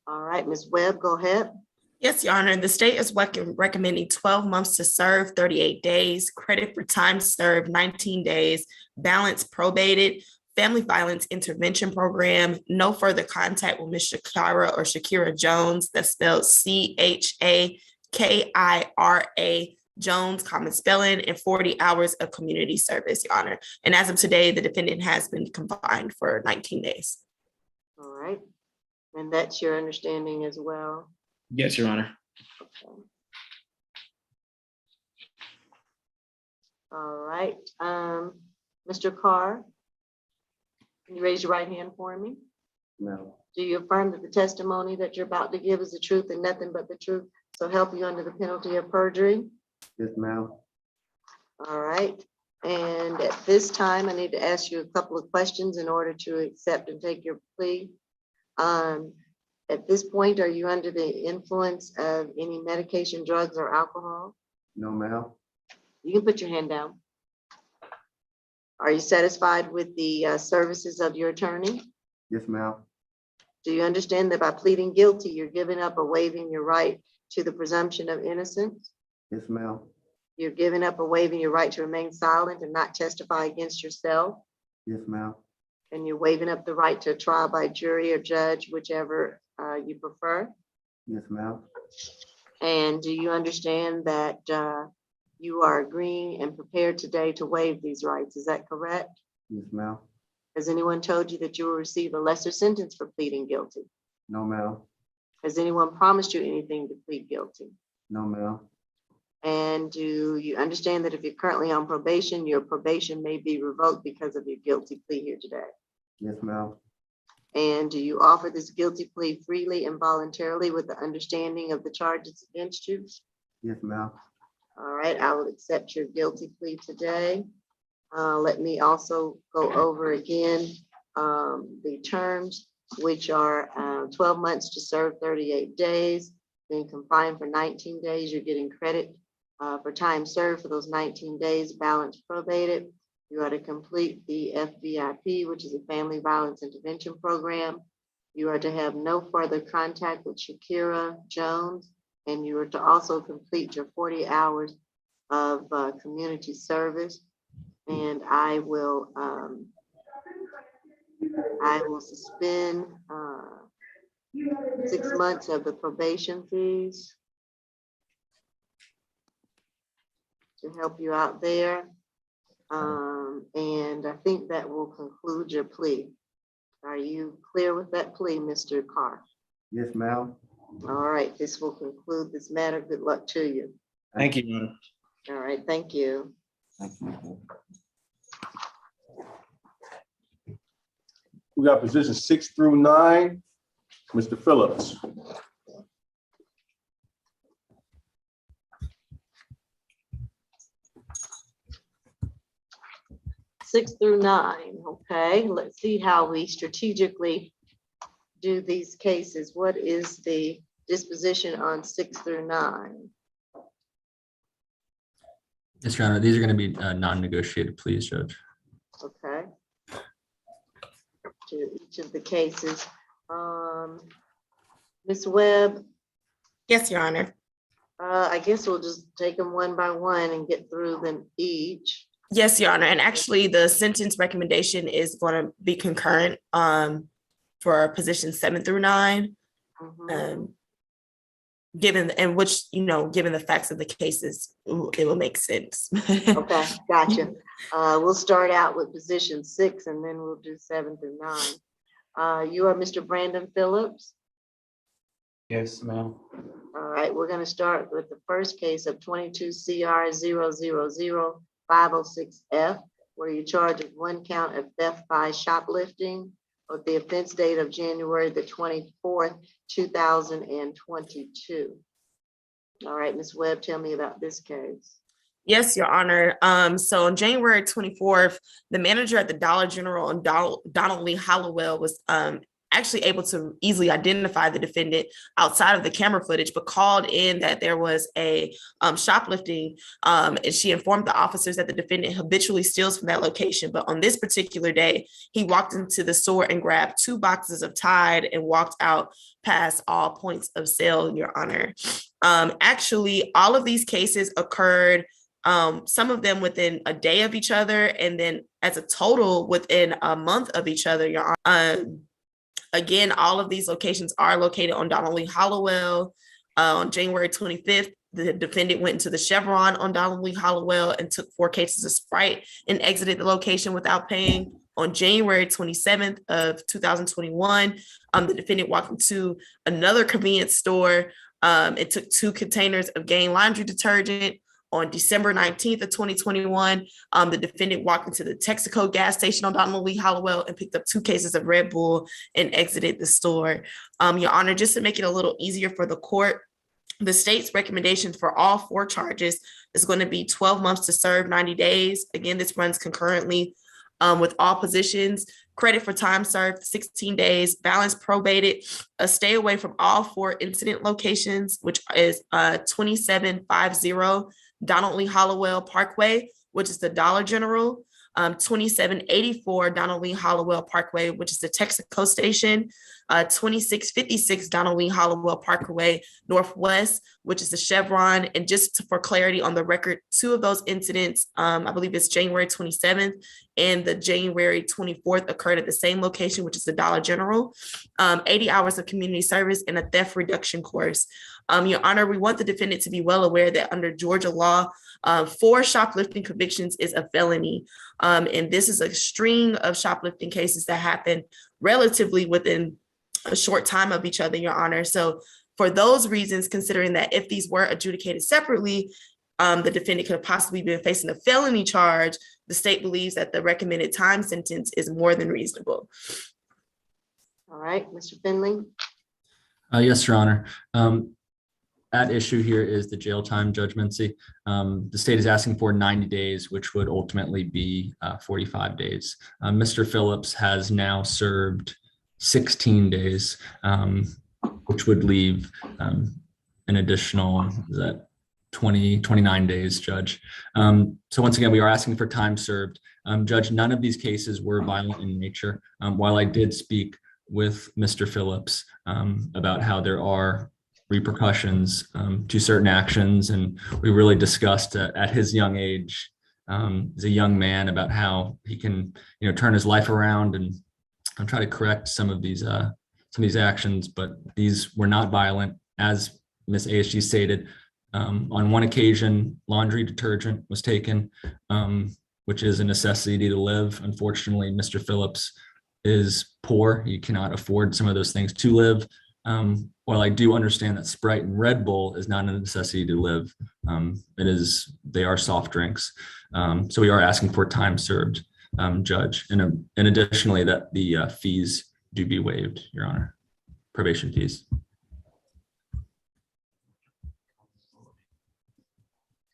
All right, Ms. Webb, go ahead. Yes, Your Honor. The state is recommending 12 months to serve, 38 days, credit for time served, 19 days, balance probated, family violence intervention program, no further contact with Ms. Shakira or Shakira Jones, that's spelled CHAKIRA Jones, common spelling, and 40 hours of community service, Your Honor. And as of today, the defendant has been confined for 19 days. All right. And that's your understanding as well? Yes, Your Honor. Okay. All right, Mr. Carr, can you raise your right hand for me? No. Do you affirm that the testimony that you're about to give is the truth and nothing but the truth? So help you under the penalty of perjury? Yes, ma'am. All right, and at this time, I need to ask you a couple of questions in order to accept and take your plea. At this point, are you under the influence of any medication, drugs, or alcohol? No, ma'am. You can put your hand down. Are you satisfied with the services of your attorney? Yes, ma'am. Do you understand that by pleading guilty, you're giving up or waiving your right to the presumption of innocence? Yes, ma'am. You're giving up or waiving your right to remain silent and not testify against yourself? Yes, ma'am. And you're waiving up the right to a trial by jury or judge, whichever you prefer? Yes, ma'am. And do you understand that you are agreeing and prepared today to waive these rights? Is that correct? Yes, ma'am. Has anyone told you that you will receive a lesser sentence for pleading guilty? No, ma'am. Has anyone promised you anything to plead guilty? No, ma'am. And do you understand that if you're currently on probation, your probation may be revoked because of your guilty plea here today? Yes, ma'am. And do you offer this guilty plea freely and voluntarily with the understanding of the charges against you? Yes, ma'am. All right, I will accept your guilty plea today. Let me also go over again the terms, which are 12 months to serve 38 days, being confined for 19 days. You're getting credit for time served for those 19 days, balance probated. You are to complete the FVIP, which is a Family Violence Intervention Program. You are to have no further contact with Shakira Jones, and you are to also complete your 40 hours of community service. And I will suspend 6 months of the probation fees to help you out there. And I think that will conclude your plea. Are you clear with that plea, Mr. Carr? Yes, ma'am. All right, this will conclude this matter. Good luck to you. Thank you, Your Honor. All right, thank you. Thank you. We got positions 6 through 9. Mr. Phillips. 6 through 9, okay? Let's see how we strategically do these cases. What is the disposition on 6 through 9? Yes, Your Honor, these are going to be non-negotiated pleas, Judge. Okay. To each of the cases. Ms. Webb, Yes, Your Honor. I guess we'll just take them one by one and get through them each. Yes, Your Honor. And actually, the sentence recommendation is going to be concurrent for position 7 through 9. Given the facts of the cases, it will make sense. Okay, gotcha. We'll start out with position 6 and then we'll do 7 through 9. You are Mr. Brandon Phillips. Yes, ma'am. All right, we're going to start with the first case of 22 CR 000-506F, where you charge of 1 count of theft by shoplifting with the offense date of January the 24th, 2022. All right, Ms. Webb, tell me about this case. Yes, Your Honor. So on January 24th, the manager at the Dollar General on Donald Lee Hollowell was actually able to easily identify the defendant outside of the camera footage, but called in that there was a shoplifting, and she informed the officers that the defendant habitually steals from that location. But on this particular day, he walked into the store and grabbed 2 boxes of Tide and walked out past all points of sale, Your Honor. Actually, all of these cases occurred, some of them within a day of each other, and then as a total within a month of each other, Your Honor. Again, all of these locations are located on Donald Lee Hollowell. On January 25th, the defendant went into the Chevron on Donald Lee Hollowell and took 4 cases of Sprite and exited the location without paying. On January 27th of 2021, the defendant walked into another convenience store and took 2 containers of Gain laundry detergent. On December 19th of 2021, the defendant walked into the Texaco gas station on Donald Lee Hollowell and picked up 2 cases of Red Bull and exited the store. Your Honor, just to make it a little easier for the court, the state's recommendation for all 4 charges is going to be 12 months to serve 90 days. Again, this runs concurrently with all positions. Credit for time served 16 days, balance probated, a stay away from all 4 incident locations, which is 2750 Donald Lee Hollowell Parkway, which is the Dollar General, 2784 Donald Lee Hollowell Parkway, which is the Texaco station, 2656 Donald Lee Hollowell Parkway Northwest, which is the Chevron. And just for clarity on the record, 2 of those incidents, I believe it's January 27th and the January 24th, occurred at the same location, which is the Dollar General. 80 hours of community service and a theft reduction course. Your Honor, we want the defendant to be well aware that under Georgia law, 4 shoplifting convictions is a felony. And this is a string of shoplifting cases that happen relatively within a short time of each other, Your Honor. So for those reasons, considering that if these were adjudicated separately, the defendant could have possibly been facing a felony charge, the state believes that the recommended time sentence is more than reasonable. All right, Mr. Finley. Yes, Your Honor. At issue here is the jail time judgmency. The state is asking for 90 days, which would ultimately be 45 days. Mr. Phillips has now served 16 days, which would leave an additional, is that 29 days, Judge. So once again, we are asking for time served. Judge, none of these cases were violent in nature. While I did speak with Mr. Phillips about how there are repercussions to certain actions, and we really discussed at his young age, as a young man, about how he can, turn his life around and try to correct some of these actions, but these were not violent. As Ms. ASG stated, on one occasion, laundry detergent was taken, which is a necessity to live. Unfortunately, Mr. Phillips is poor. He cannot afford some of those things to live. While I do understand that Sprite and Red Bull is not a necessity to live, they are soft drinks. So we are asking for time served, Judge, and additionally that the fees do be waived, Your Honor, probation fees.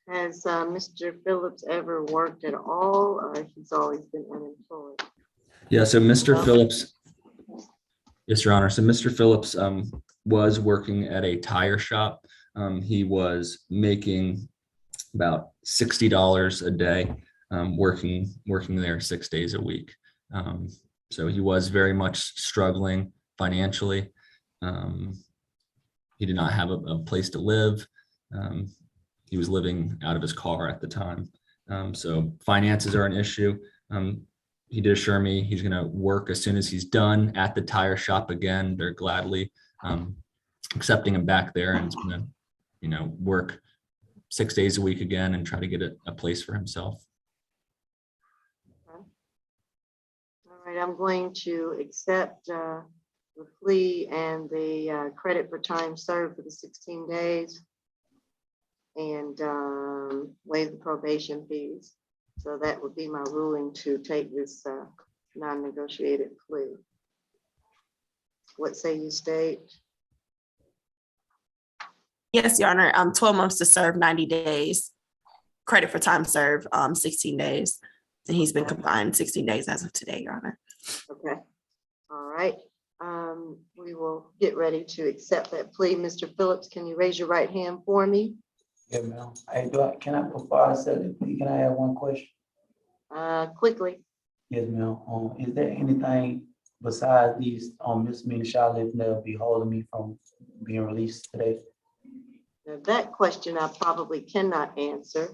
Has Mr. Phillips ever worked at all, or he's always been unemployed? Yeah, so Mr. Phillips, yes, Your Honor. So Mr. Phillips was working at a tire shop. He was making about $60 a day, working there 6 days a week. So he was very much struggling financially. He did not have a place to live. He was living out of his car at the time. So finances are an issue. He did assure me he's going to work as soon as he's done at the tire shop again. They're gladly accepting him back there, and he's going to, work 6 days a week again and try to get a place for himself. All right, I'm going to accept the plea and the credit for time served for the 16 days and waive the probation fees. So that would be my ruling to take this non-negotiated plea. What say you, State? Yes, Your Honor. 12 months to serve 90 days. Credit for time served 16 days. And he's been confined 16 days as of today, Your Honor. Okay. All right. We will get ready to accept that plea. Mr. Phillips, can you raise your right hand for me? Yeah, ma'am. Can I, before I said it, can I have one question? Quickly. Yes, ma'am. Is there anything besides these misdemeanor shoplifting that will be holding me from being released today? Now, that question I probably cannot answer.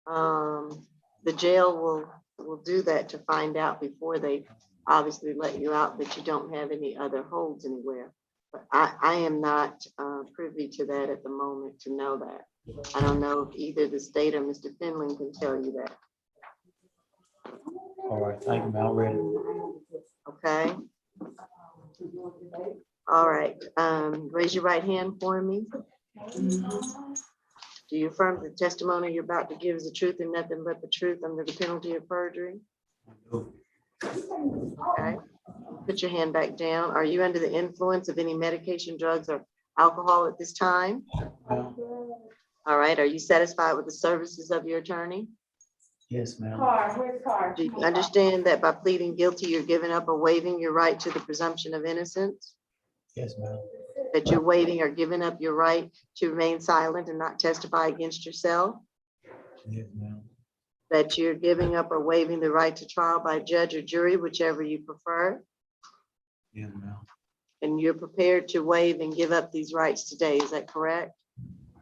The jail will do that to find out before they obviously let you out that you don't have any other holds anywhere. But I am not privy to that at the moment to know that. I don't know if either the state or Mr. Finley can tell you that. All right, thank you, ma'am. I'm ready. Okay. All right. Raise your right hand for me. Do you affirm the testimony you're about to give is the truth and nothing but the truth under the penalty of perjury? Okay. Put your hand back down. Are you under the influence of any medication, drugs, or alcohol at this time? All right. Are you satisfied with the services of your attorney? Yes, ma'am. Do you understand that by pleading guilty, you're giving up or waiving your right to the presumption of innocence? Yes, ma'am. That you're waiving or giving up your right to remain silent and not testify against yourself? Yes, ma'am. That you're giving up or waiving the right to trial by judge or jury, whichever you prefer? Yes, ma'am. And you're prepared to waive and give up these rights today, is that correct?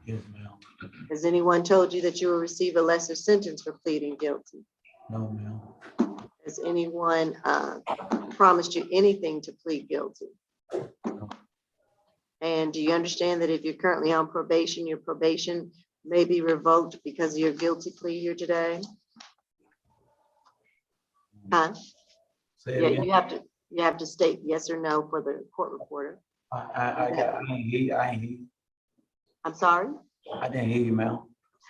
Yes, ma'am. Has anyone told you that you will receive a lesser sentence for pleading guilty? No, ma'am. Has anyone promised you anything to plead guilty? And do you understand that if you're currently on probation, your probation may be revoked because of your guilty plea here today? Huh? Say it Yeah, again. you have to state yes or no for the court reporter. I didn't hear you. I didn't hear you. I'm sorry? I didn't hear you, ma'am.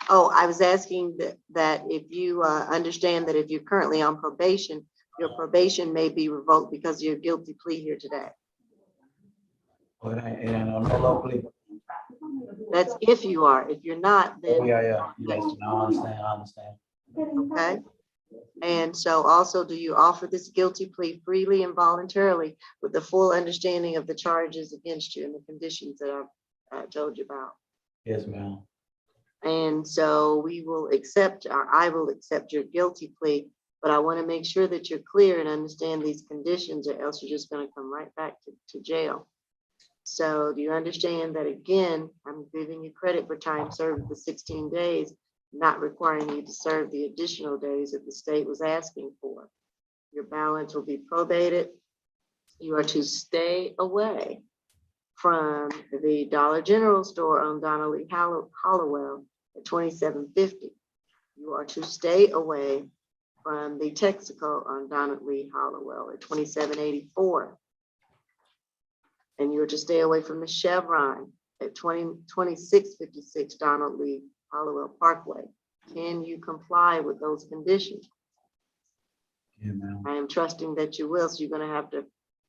Oh, I was asking that if you understand that if you're currently on probation, your probation may be revoked because of your guilty plea here today. But it ain't no low plea. That's if you are. If you're not, Oh, then, yeah. Yes, I understand. I understand. okay? And so also, do you offer this guilty plea freely and voluntarily with the full understanding of the charges against you and the conditions that I've told you about? Yes, ma'am. And so we will accept, or I will accept your guilty plea, but I want to make sure that you're clear and understand these conditions, or else you're just going to come right back to jail. So do you understand that, again, I'm giving you credit for time served the 16 days, not requiring you to serve the additional days that the state was asking for. Your balance will be probated. You are to stay away from the Dollar General store on Donnelly Hollowell at 2750. You are to stay away from the Texaco on Donnelly Hollowell at 2784. And you are to stay away from the Chevron at 2656 Donald Lee Hollowell Parkway. Can you comply with those conditions? Yeah, ma'am. I am trusting that you will, so you're gonna have to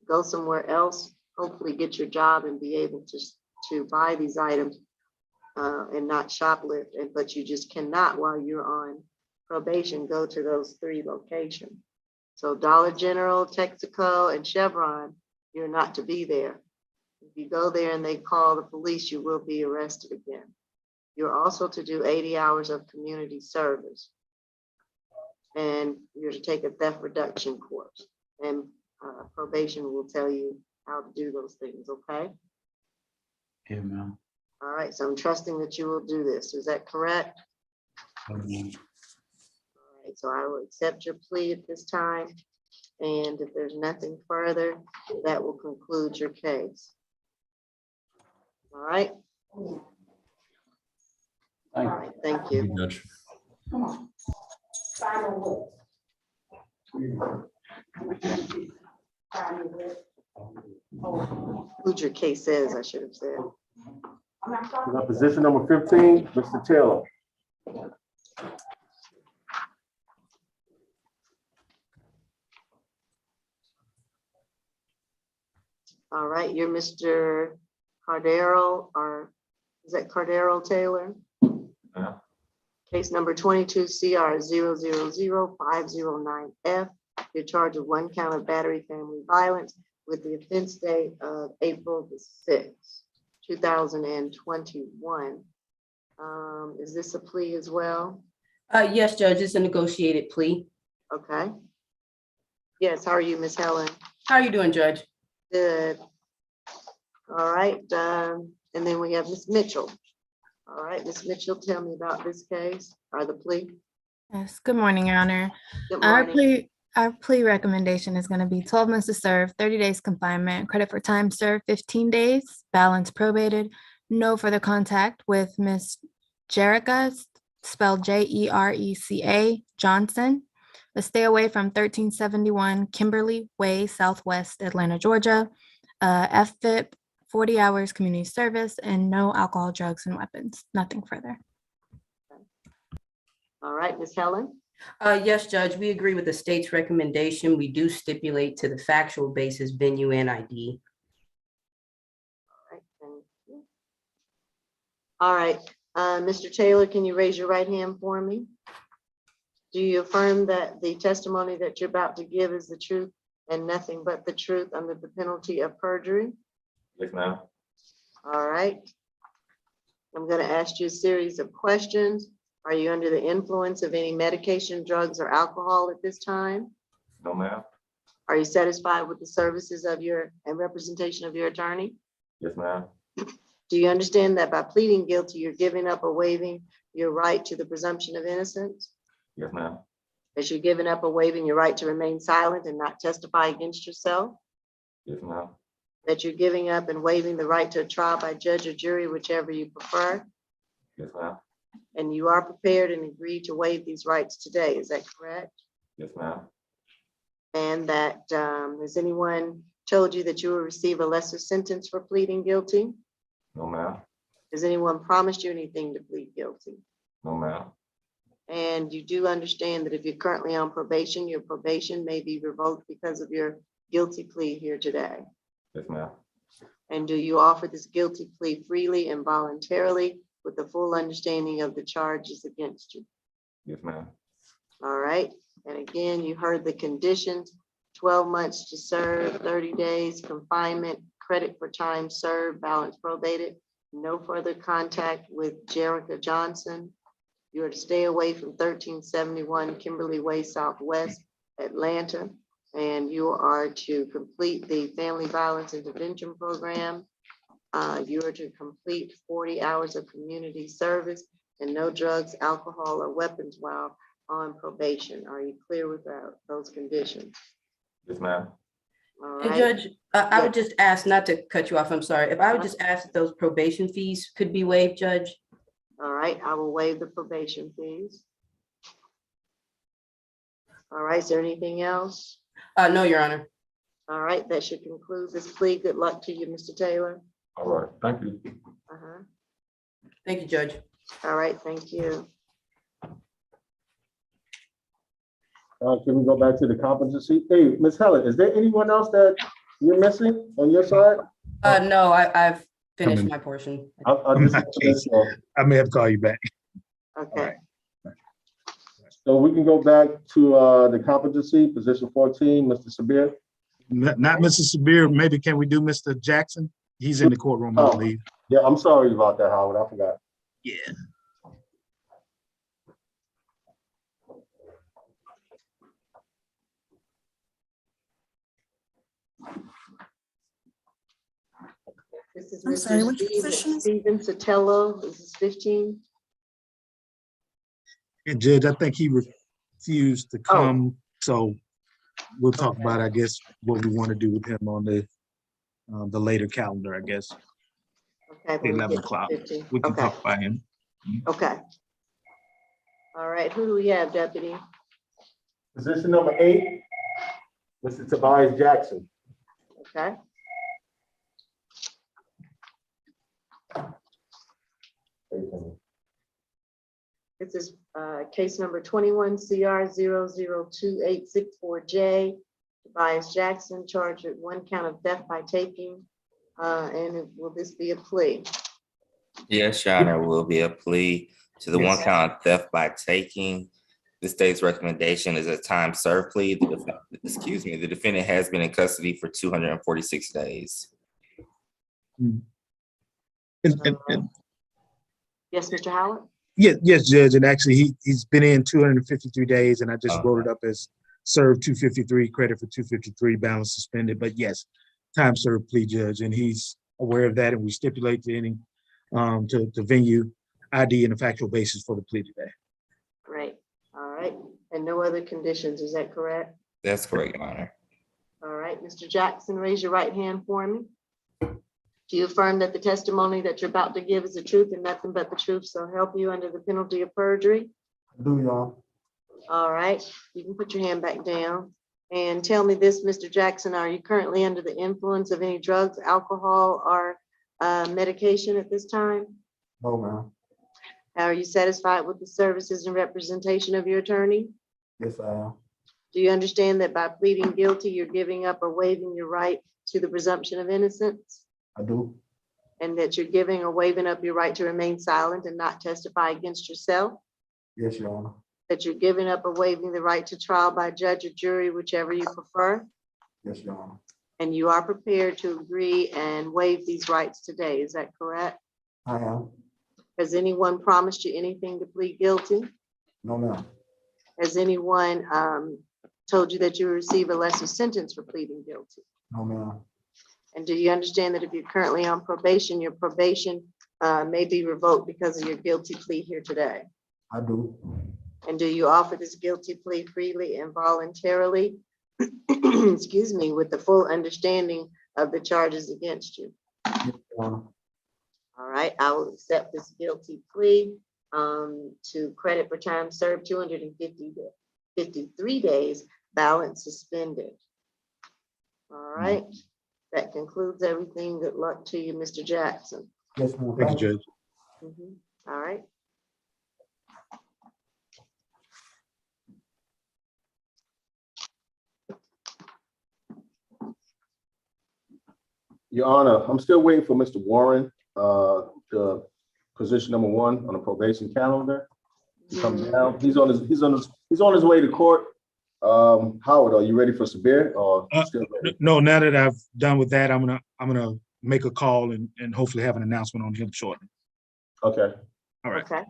go somewhere else, hopefully get your job and be able to buy these items and not shoplift, but you just cannot, while you're on probation, go to those 3 locations. So Dollar General, Texaco, and Chevron, you're not to be there. If you go there and they call the police, you will be arrested again. You're also to do 80 hours of community service. And you're to take a theft reduction course. And probation will tell you how to do those things, okay? Yeah, ma'am. All right, so I'm trusting that you will do this. Is that correct? All right, so I will accept your plea at this time. And if there's nothing further, that will conclude your case. All right? All right, thank you. Judge. Who your case is, I should have said. We got position number 15, Mr. Taylor. All right, you're Mr. Cardero, or is that Cardero Taylor? Case number 22 CR 0000509F. You're charged with 1 count of battery family violence with the offense date of April the 6th, 2021. Is this a plea as well? Yes, Judge, it's a negotiated plea. Okay. Yes, how are you, Miss Helen? How are you doing, Judge? Good. All right, and then we have Miss Mitchell. All right, Miss Mitchell, tell me about this case or the plea. Yes, good morning, Your Honor. Good Our morning. plea recommendation is going to be 12 months to serve, 30 days confinement, credit for time served, 15 days, balance probated, no further contact with Miss Jerica, spelled Jereca Johnson. A stay away from 1371 Kimberly Way, Southwest Atlanta, Georgia. FFIP, 40 hours community service, and no alcohol, drugs, and weapons. Nothing further. All right, Ms. Helen? Yes, Judge, we agree with the state's recommendation. We do stipulate to the factual basis, venue and ID. Right, thank you. All right, Mr. Taylor, can you raise your right hand for me? Do you affirm that the testimony that you're about to give is the truth and nothing but the truth under the penalty of perjury? Yes, ma'am. All right. I'm going to ask you a series of questions. Are you under the influence of any medication, drugs, or alcohol at this time? No, ma'am. Are you satisfied with the services of your and representation of your attorney? Yes, ma'am. Do you understand that by pleading guilty, you're giving up or waiving your right to the presumption of innocence? Yes, ma'am. That you're giving up or waiving your right to remain silent and not testify against yourself? Yes, ma'am. That you're giving up and waiving the right to a trial by judge or jury, whichever you prefer? Yes, ma'am. And you are prepared and agreed to waive these rights today, is that correct? Yes, ma'am. And that, has anyone told you that you will receive a lesser sentence for pleading guilty? No, ma'am. Has anyone promised you anything to plead guilty? No, ma'am. And you do understand that if you're currently on probation, your probation may be revoked because of your guilty plea here today. Yes, ma'am. And do you offer this guilty plea freely and voluntarily with the full understanding of the charges against you? Yes, ma'am. All right. And again, you heard the conditions: 12 months to serve, 30 days confinement, credit for time served, balance probated, no further contact with Jerica Johnson. You are to stay away from 1371 Kimberly Way Southwest, Atlanta. And you are to complete the Family Violence Intervention Program. You are to complete 40 hours of community service and no drugs, alcohol, or weapons while on probation. Are you clear with those conditions? Yes, ma'am. All And right. Judge, I would just ask, not to cut you off, I'm sorry, if I would just ask that those probation fees could be waived, Judge? All right, I will waive the probation fees. All right, is there anything else? No, Your Honor. All right, that should conclude this plea. Good luck to you, Mr. Taylor. All right, thank you. Uh-huh. Thank you, Judge. All right, thank you. Can we go back to the competency? Hey, Ms. Helen, is there anyone else that you're missing on your side? No, I've finished Coming. my portion. I just, I may have to call you back. Okay. so we can go back to the competency, position 14, Mr. Sabir. Not Mr. Sabir. Maybe can we do Mr. Jackson? He's in the courtroom, I Oh. believe. Yeah, I'm sorry about that, Howard. I forgot. Yeah. This is I'm sorry, Mr. which position is- Steven Sotelo. This is 15. And Judge, I think he refused to come, so we'll talk Okay. about, I guess, what we want to do with him on the later calendar, I guess, Okay. when we 11 get to o'clock. 15. We can Okay. talk about him. Okay. All right, who do we have, Deputy? Position number 8, Mr. Tobias Jackson. Okay. This is case number 21 CR 002864J. Tobias Jackson charged with 1 count of theft by taking. And will this be a plea? Yes, Your Honor, will be a plea to the 1 Yes. count of theft by taking. The state's recommendation is a time served plea. The defendant has been in custody for 246 days. And- Yes, Mr. Howard? yes, Judge, and actually, he's been in 253 days, and I just wrote it Okay. up as served 253, credit for 253, balance suspended, but yes, time served plea, Judge, and he's aware of that, and we stipulate to any, to venue, ID, and a factual basis for the plea today. Great. All right. And no other conditions, is that correct? That's correct, Your Honor. All right, Mr. Jackson, raise your right hand for me. Do you affirm that the testimony that you're about to give is the truth and nothing but the truth, so help you under the penalty of perjury? Do y'all? All right, you can put your hand back down. And tell me this, Mr. Jackson, are you currently under the influence of any drugs, alcohol, or medication at this time? No, ma'am. Are you satisfied with the services and representation of your attorney? Yes, I am. Do you understand that by pleading guilty, you're giving up or waiving your right to the presumption of innocence? I do. And that you're giving or waiving up your right to remain silent and not testify against yourself? Yes, Your Honor. That you're giving up or waiving the right to trial by judge or jury, whichever you prefer? Yes, Your Honor. And you are prepared to agree and waive these rights today, is that correct? I am. Has anyone promised you anything to plead guilty? No, ma'am. Has anyone told you that you will receive a lesser sentence for pleading guilty? No, ma'am. And do you understand that if you're currently on probation, your probation may be revoked because of your guilty plea here today? I do. And do you offer this guilty plea freely and voluntarily? Excuse me, with the full understanding of the charges against you? Yes, Your Honor. All right, I will accept this guilty plea to credit for time served 253 days, balance suspended. All right, that concludes everything. Good luck to you, Mr. Jackson. Yes, ma'am. Thank you, Judge. All right. Your Honor, I'm still waiting for Mr. Warren, the position number 1 on the probation calendar to come down. He's on his way to court. Howard, are you ready for Sabir or still ready? No, now that I've done with that, I'm gonna make a call and hopefully have an announcement on him shortly. Okay. All right. Okay.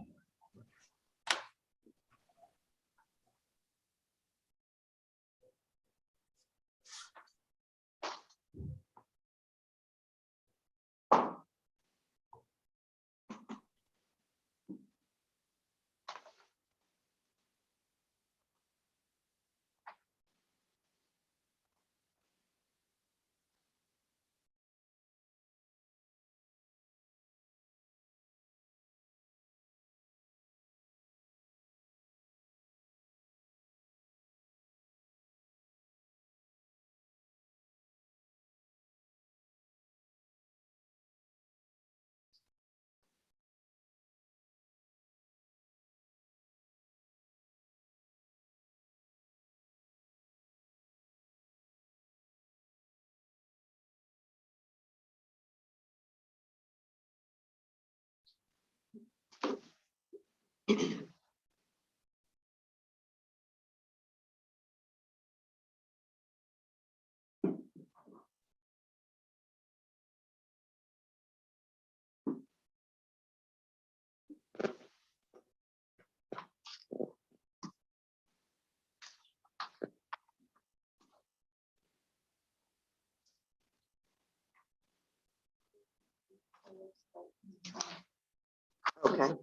Okay.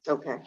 Okay.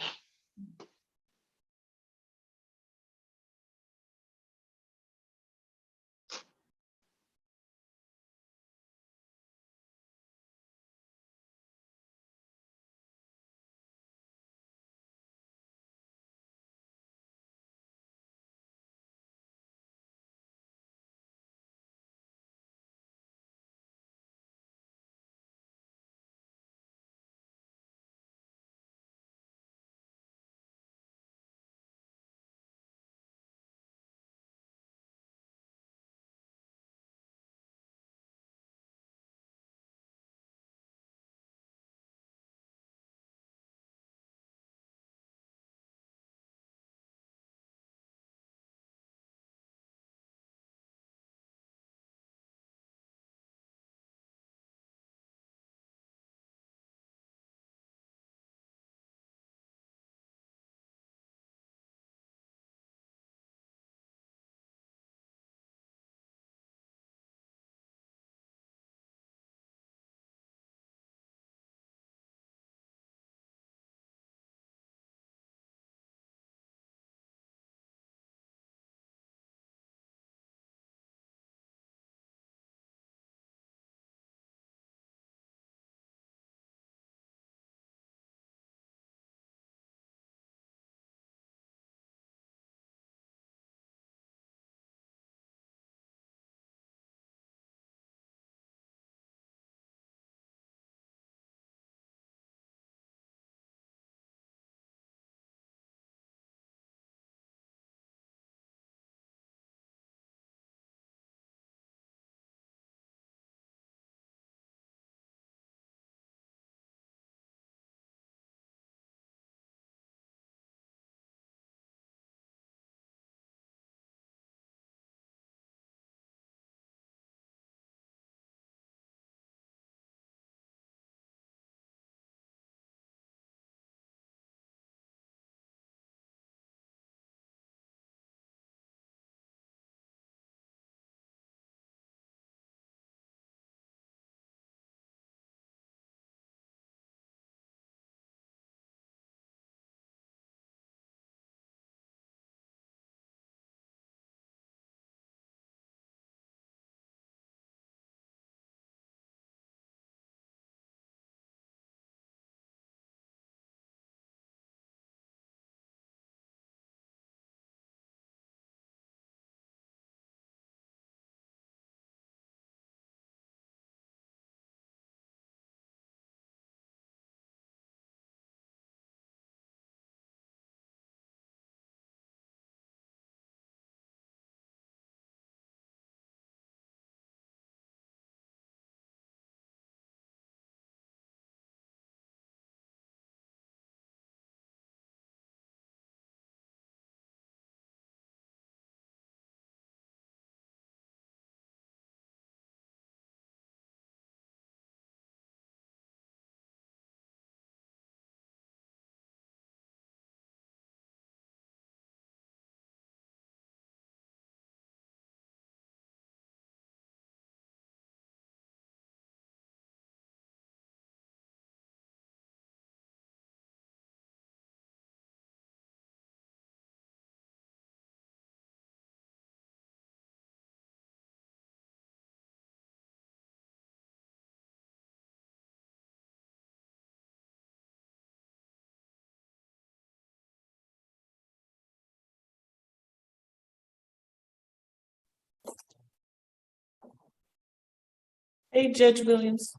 Hey, Judge Williams.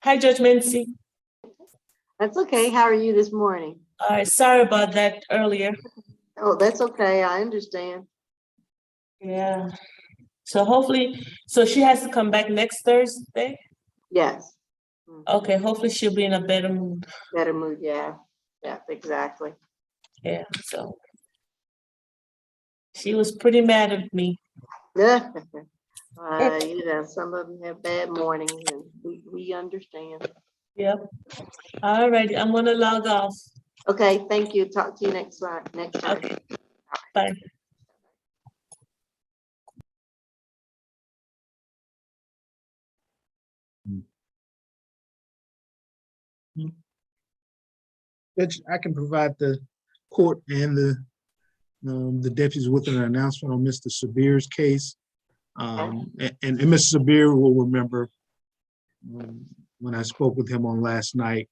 Hi, Judge Mency. That's okay. How are you this morning? All right, sorry about that earlier. Oh, that's okay. I understand. Yeah. So hopefully, so she has to come back next Thursday? Yes. Okay, hopefully she'll be in a better mood. Better mood, yeah. Yeah, exactly. Yeah, so. She was pretty mad at me. Yeah. Some of them have bad mornings and we understand. Yep. All righty, I'm gonna log off. Okay, thank you. Talk to you next time. Okay. Bye. Judge, I can provide the court and the deputies with an announcement on Mr. Sabir's case. And Mr. Sabir will remember when I spoke with him on last night,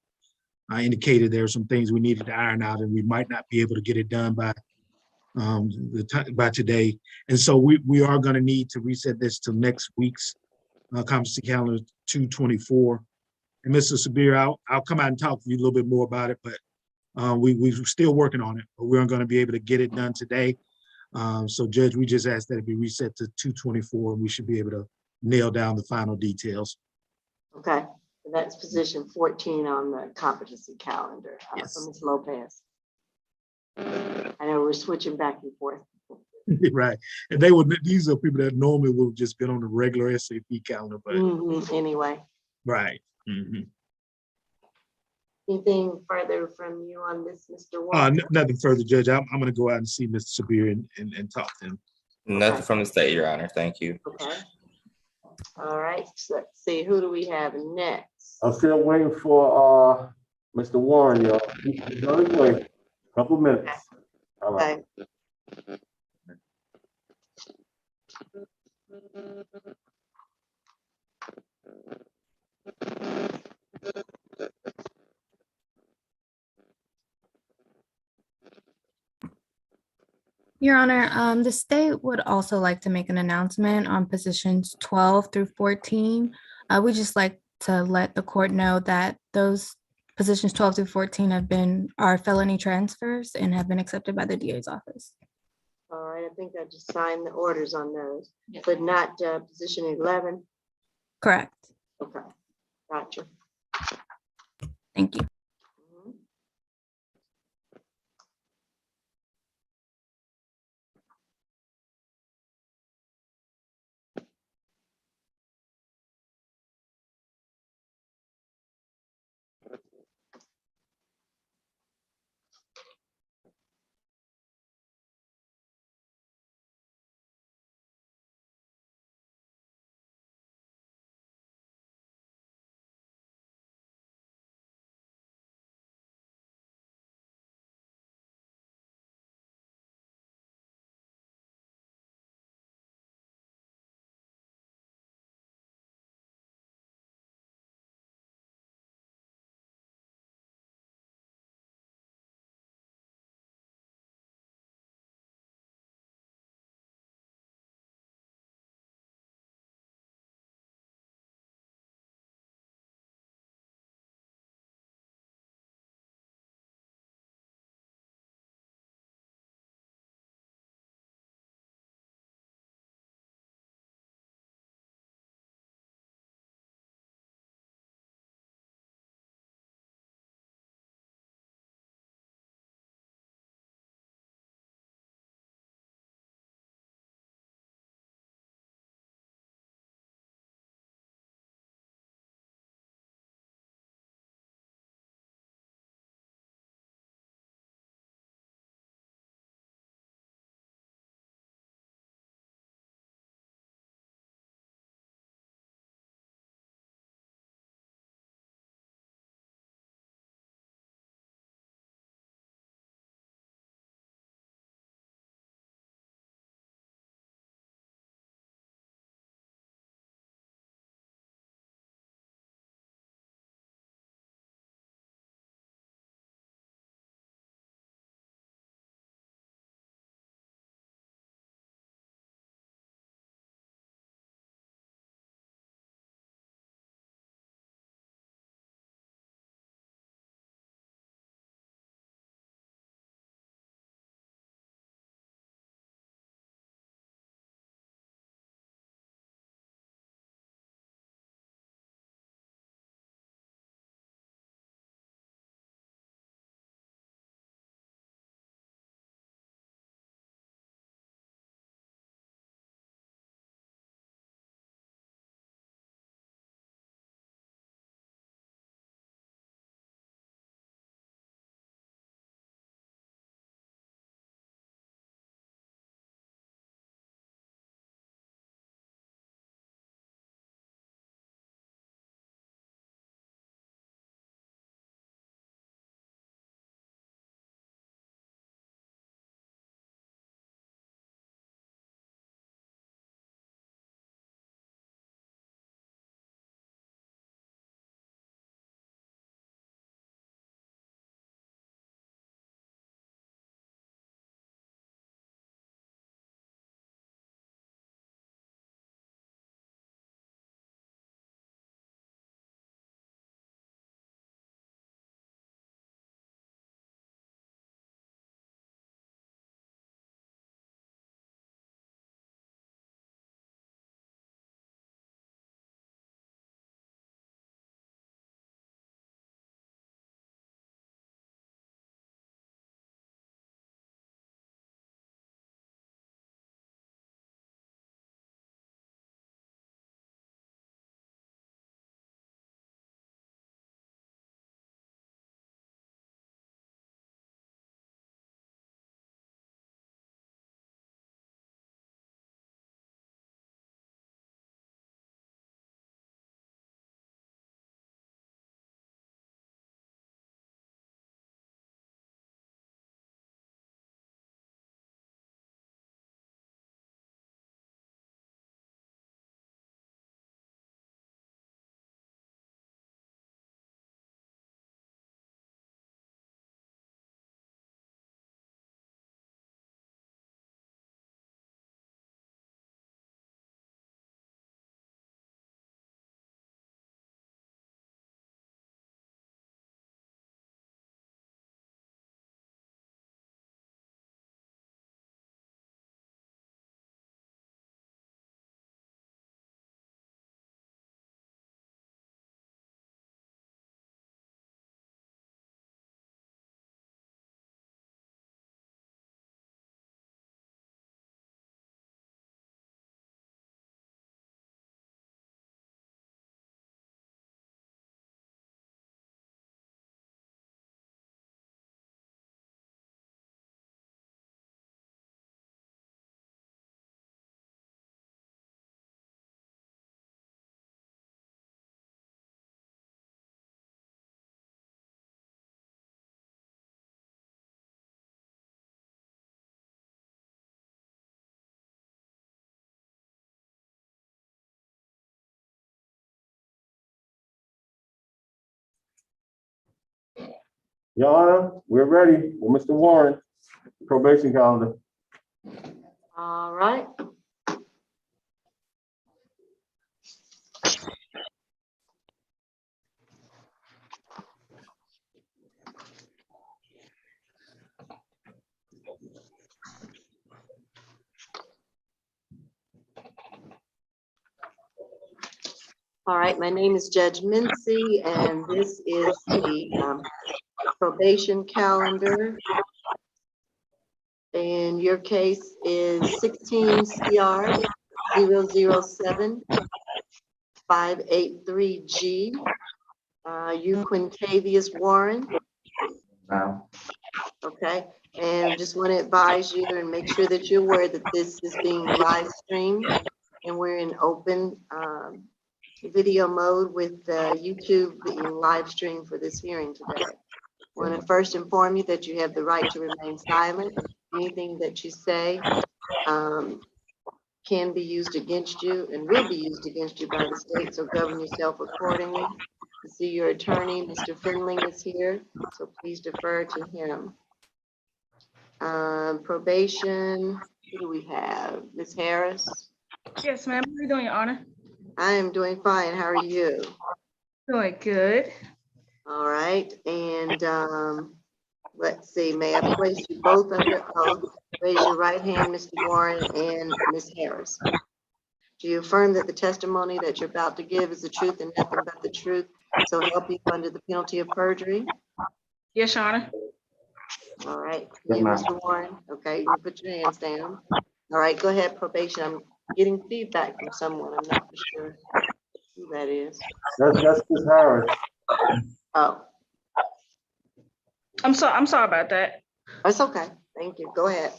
I indicated there were some things we needed to iron out and we might not be able to get it done by by today. And so we are going to need to reset this to next week's competency calendar 224. And Mr. Sabir, I'll come out and talk to you a little bit more about it, but we're still working on it, but we aren't going to be able to get it done today. So Judge, we just asked that it be reset to 224 and we should be able to nail down the final details. Okay, that's position 14 on the competency calendar for Ms. Lopez. I know we're switching back and forth. Right, and these are people that normally would have just been on the regular SAP calendar, but anyway. right. Anything further from you on this, Mr. Walker? Nothing further, Judge. I'm going to go out and see Mr. Sabir and talk to him. Nothing from the state, Your Honor. Thank you. Okay. All right, so let's see, who do we have next? I'm still waiting for Mr. Warren, y'all. He's on his way. Couple minutes. All right. Okay. Your Honor, the state would also like to make an announcement on positions 12 through 14. We just like to let the court know that those positions 12 through 14 are felony transfers and have been accepted by the DA's office. All right, I think I just signed the orders on those, but not position 11. Correct. Okay, gotcha. Thank you. Your Honor, we're ready with Mr. Warren, probation calendar. All right. All right, my name is Judge Mincy, and this is the probation calendar. And your case is 16 CR 007-583G. You Quintavious Warren. Now, Okay, and just want to advise you and make sure that you're aware that this is being live streamed, and we're in open video mode with YouTube being live streamed for this hearing today. I want to first inform you that you have the right to remain silent. Anything that you say can be used against you and will be used against you by the state, so govern yourself accordingly. I see your attorney, Mr. Finling, is here, so please defer to him. Probation, who do we have? Ms. Harris? Yes, ma'am. How are you doing, Your Honor? I am doing fine. How are you? Doing good. All right, and let's see, may I place you both under oath? Raise your right hand, Mr. Warren and Ms. Harris. Do you affirm that the testimony that you're about to give is the truth and nothing but the truth, so help you under the penalty of perjury? Yes, Your Honor. All right, Yes, you, ma'am. Mr. Warren, okay, you can put your hands down. All right, go ahead, probation. I'm getting feedback from someone. I'm not for sure who that is. That's Ms. Harris. Oh, I'm sorry about that. that's okay. Thank you. Go ahead.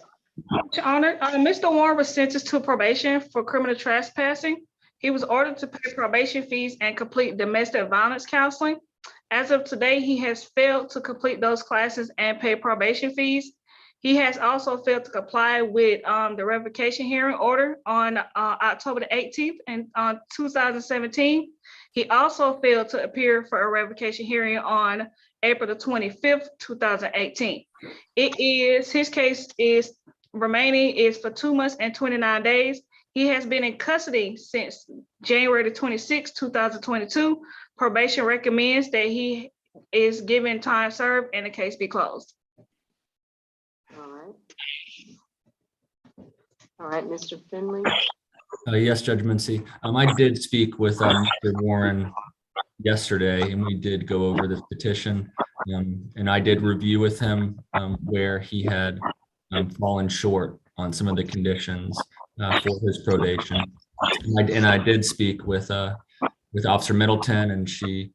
Your Honor, Mr. Warren was sentenced to probation for criminal trespassing. He was ordered to pay probation fees and complete domestic violence counseling. As of today, he has failed to complete those classes and pay probation fees. He has also failed to comply with the revocation hearing order on October the 18th in 2017. He also failed to appear for a revocation hearing on April the 25th, 2018. His case is remaining is for 2 months and 29 days. He has been in custody since January the 26th, 2022. Probation recommends that he is given time served and the case be closed. All right. All right, Mr. Finley. Yes, Judge Mincy. I did speak with Mr. Warren yesterday, and we did go over this petition. And I did review with him where he had fallen short on some of the conditions for his probation. And I did speak with Officer Middleton, and she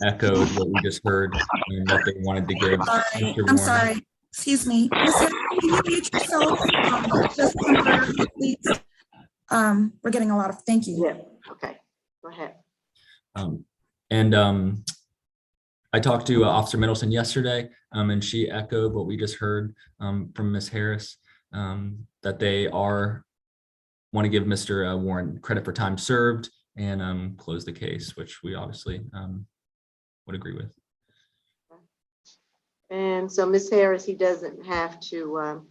echoed what we just heard, that they wanted to give Mr. I'm Warren. sorry, excuse me. Listen, can you mute yourself? Just temporarily, please. We're getting a lot of, thank you. Yeah, okay, go ahead. I talked to Officer Middleton yesterday, and she echoed what we just heard from Ms. Harris, that they want to give Mr. Warren credit for time served and close the case, which we obviously would agree with. And so Ms. Harris, he doesn't have to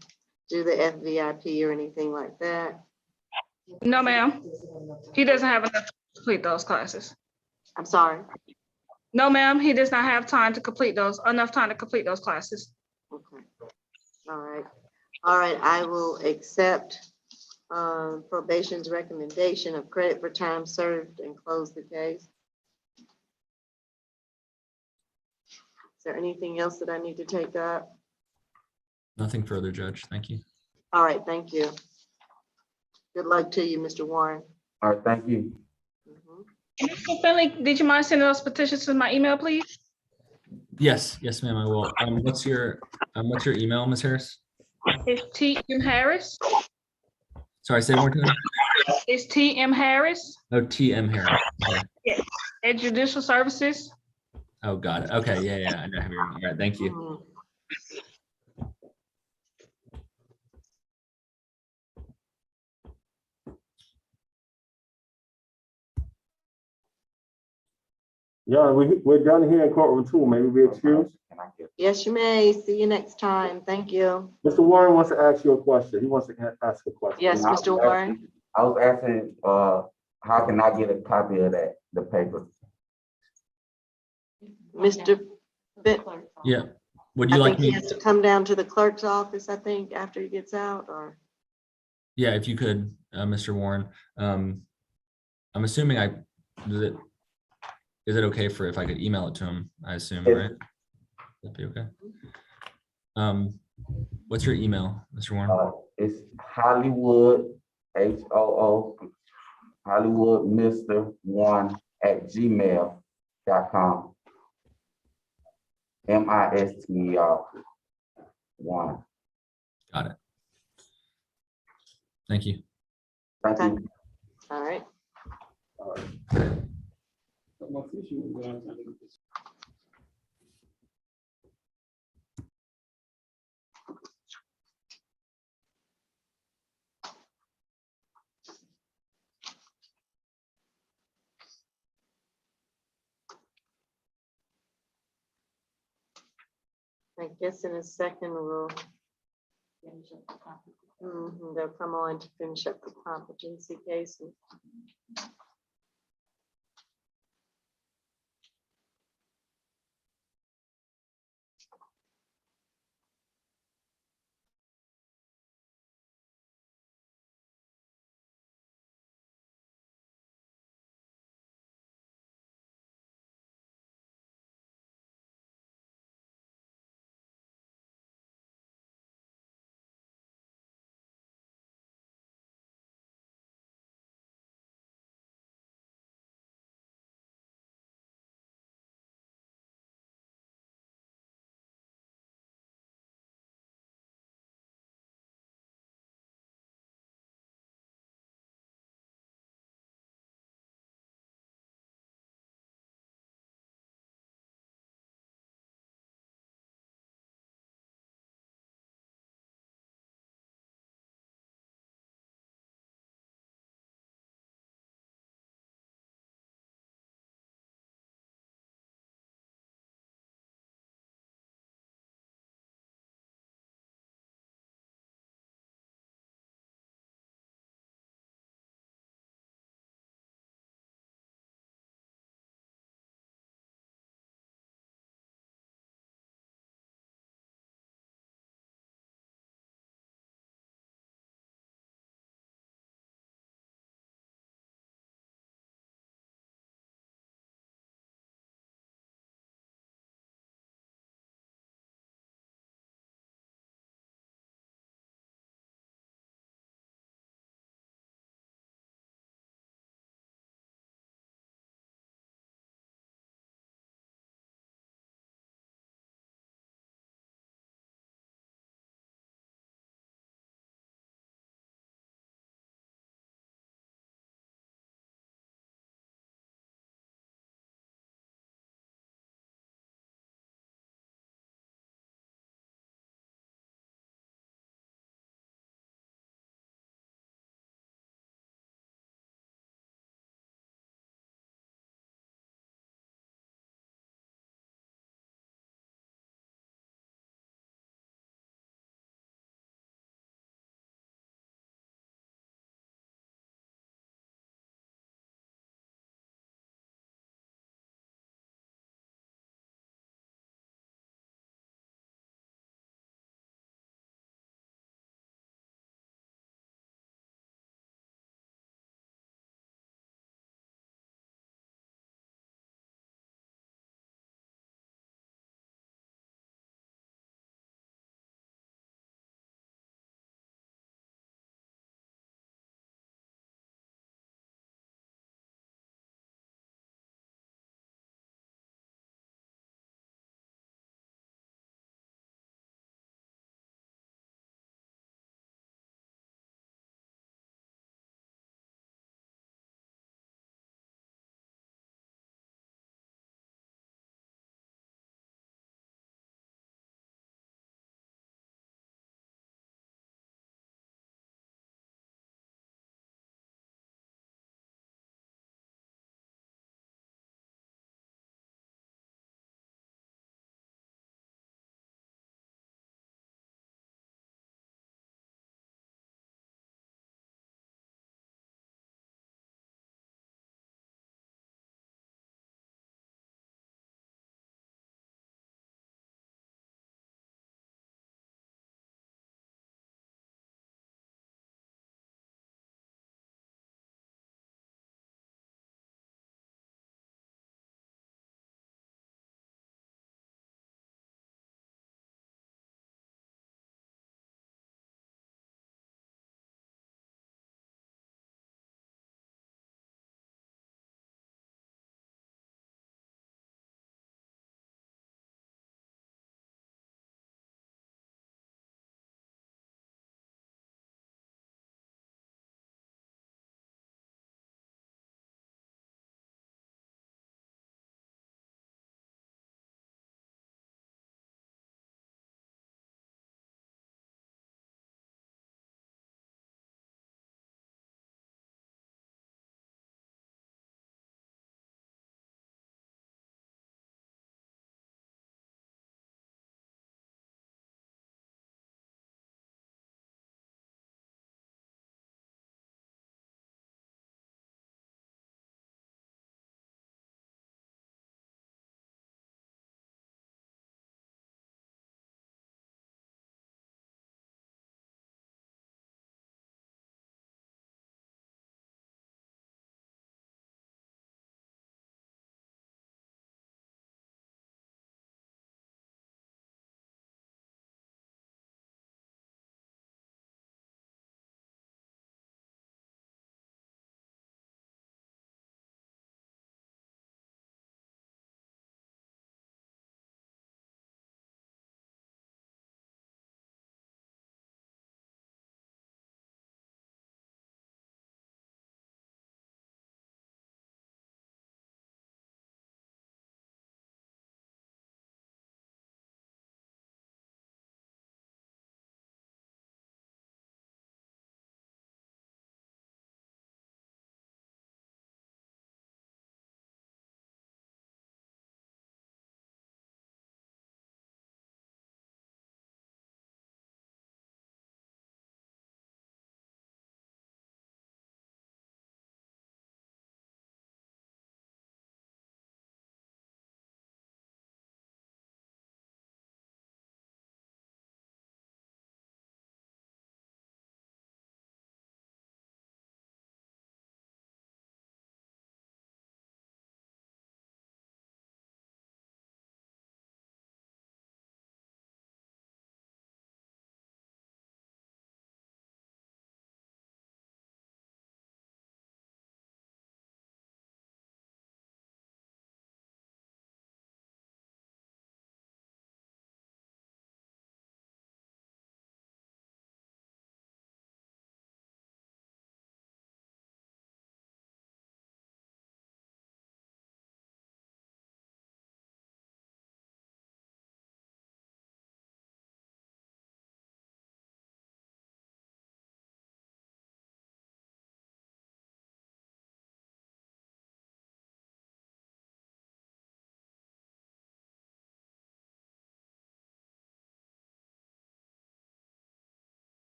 do the FVIP or anything like that? No, ma'am. He doesn't have enough to complete those classes. I'm sorry? No, ma'am, he does not have time to complete enough time to complete those classes. Okay. All right. All right, I will accept probation's recommendation of credit for time served and close the case. Is there anything else that I need to take up? Nothing further, Judge. Thank you. All right, thank you. Good luck to you, Mr. Warren. all right, thank you. Mr. Finley, did you mind sending those petitions to my email, please? Yes, ma'am, I will. What's your email, Ms. Harris? It's T.M. Harris. Sorry, say it one more time. It's T.M. Harris Oh, T.M. Harris. Okay. at Judicial Services. Oh, got it. Okay, yeah, I know. All right, thank you. Yeah, we're done here in courtroom 2. Maybe we excuse. Yes, you may. See you next time. Thank you. Mr. Warren wants to ask you a question. He wants to ask a question. Yes, Mr. Warren. I was asking, how can I get a copy of that, the paper? Mr. Fit, Yeah, would you I like think he me? has to come down to the clerk's office, I think, after he gets out, or, Yeah, if you could, Mr. Warren. I'm assuming is it okay for if I could email it to him? I assume, Yes. right? That'd be okay. What's your email, Mr. Warren? It's Hollywood, HOO, Hollywood Mr. 1 at gmail.com. MISTER 1. Got it. Thank you. Thank you. all right. I guess in a second we'll. They'll come on to finish up the competency cases.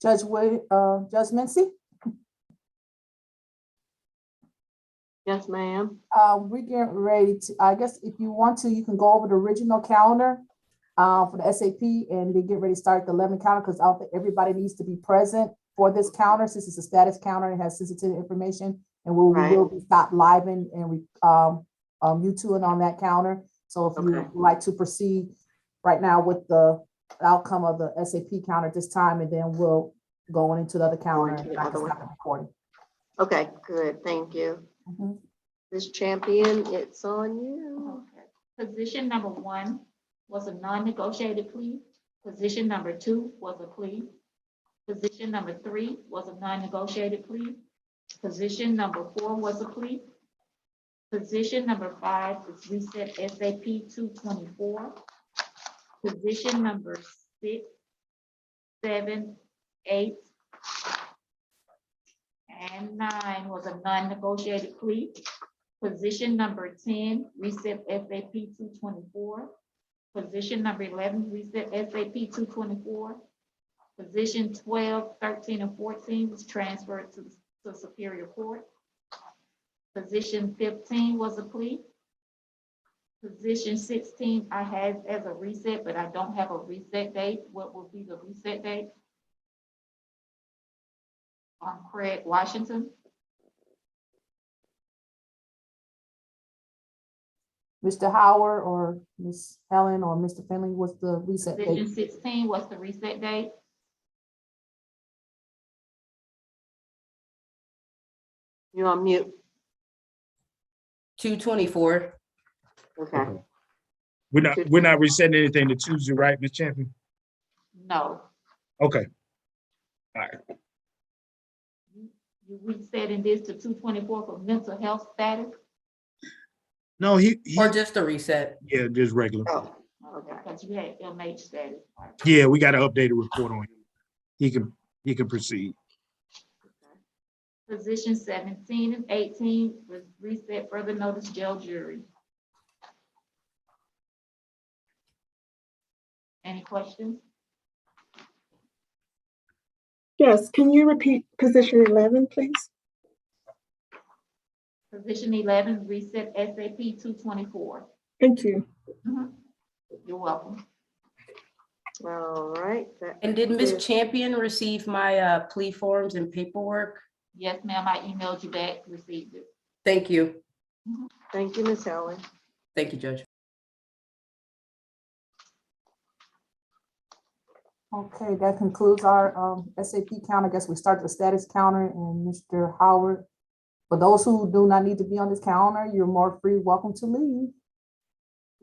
Judge Mency? Yes, ma'am. We're getting ready to, I guess if you want to, you can go over the original calendar for the SAP and then get ready to start the 11 calendar, because I don't think everybody needs to be present for this calendar since it's a status counter and has sensitive information. And we will be stop live and YouTube on that calendar. So if you would like to proceed right now with the outcome of the SAP counter at this time, and then we'll go on into the other calendar. And I can stop the recording. Okay, good, thank you. Ms. Champion, it's on you. Position number 1 was a non-negotiated plea. Position number 2 was a plea. Position number 3 was a non-negotiated plea. Position number 4 was a plea. Position number 5 is reset SAP 224. Position number 6, 7, 8, and 9 was a non-negotiated plea. Position number 10, reset SAP 224. Position number 11, reset SAP 224. Position 12, 13, and 14 was transferred to Superior Court. Position 15 was a plea. Position 16 I had as a reset, but I don't have a reset date. What will be the reset date? Craig Washington. Mr. Howard or Ms. Helen or Mr. Finley, what's the reset date? Position 16, what's the reset date? You're on mute. 2/24. Okay. We're not resetting anything to Tuesday, right, Ms. Champion? No. Okay. All right. You resetting this to 224 for mental health status? No, he Or just a reset. yeah, just regular. Okay, because you had MH status. Yeah, we got to update a report on him. He can proceed. Position 17 and 18 was reset further notice jail jury. Any questions? Yes, can you repeat position 11, please? Position 11, reset SAP 224. Thank you. You're welcome. All right. And did Ms. Champion receive my plea forms and paperwork? Yes, ma'am, I emailed you back, received it. Thank you. Thank you, Ms. Helen. Thank you, Judge. Okay, that concludes our SAP count. I guess we start the status counter and Mr. Howard. For those who do not need to be on this calendar, you're more free, welcome to leave.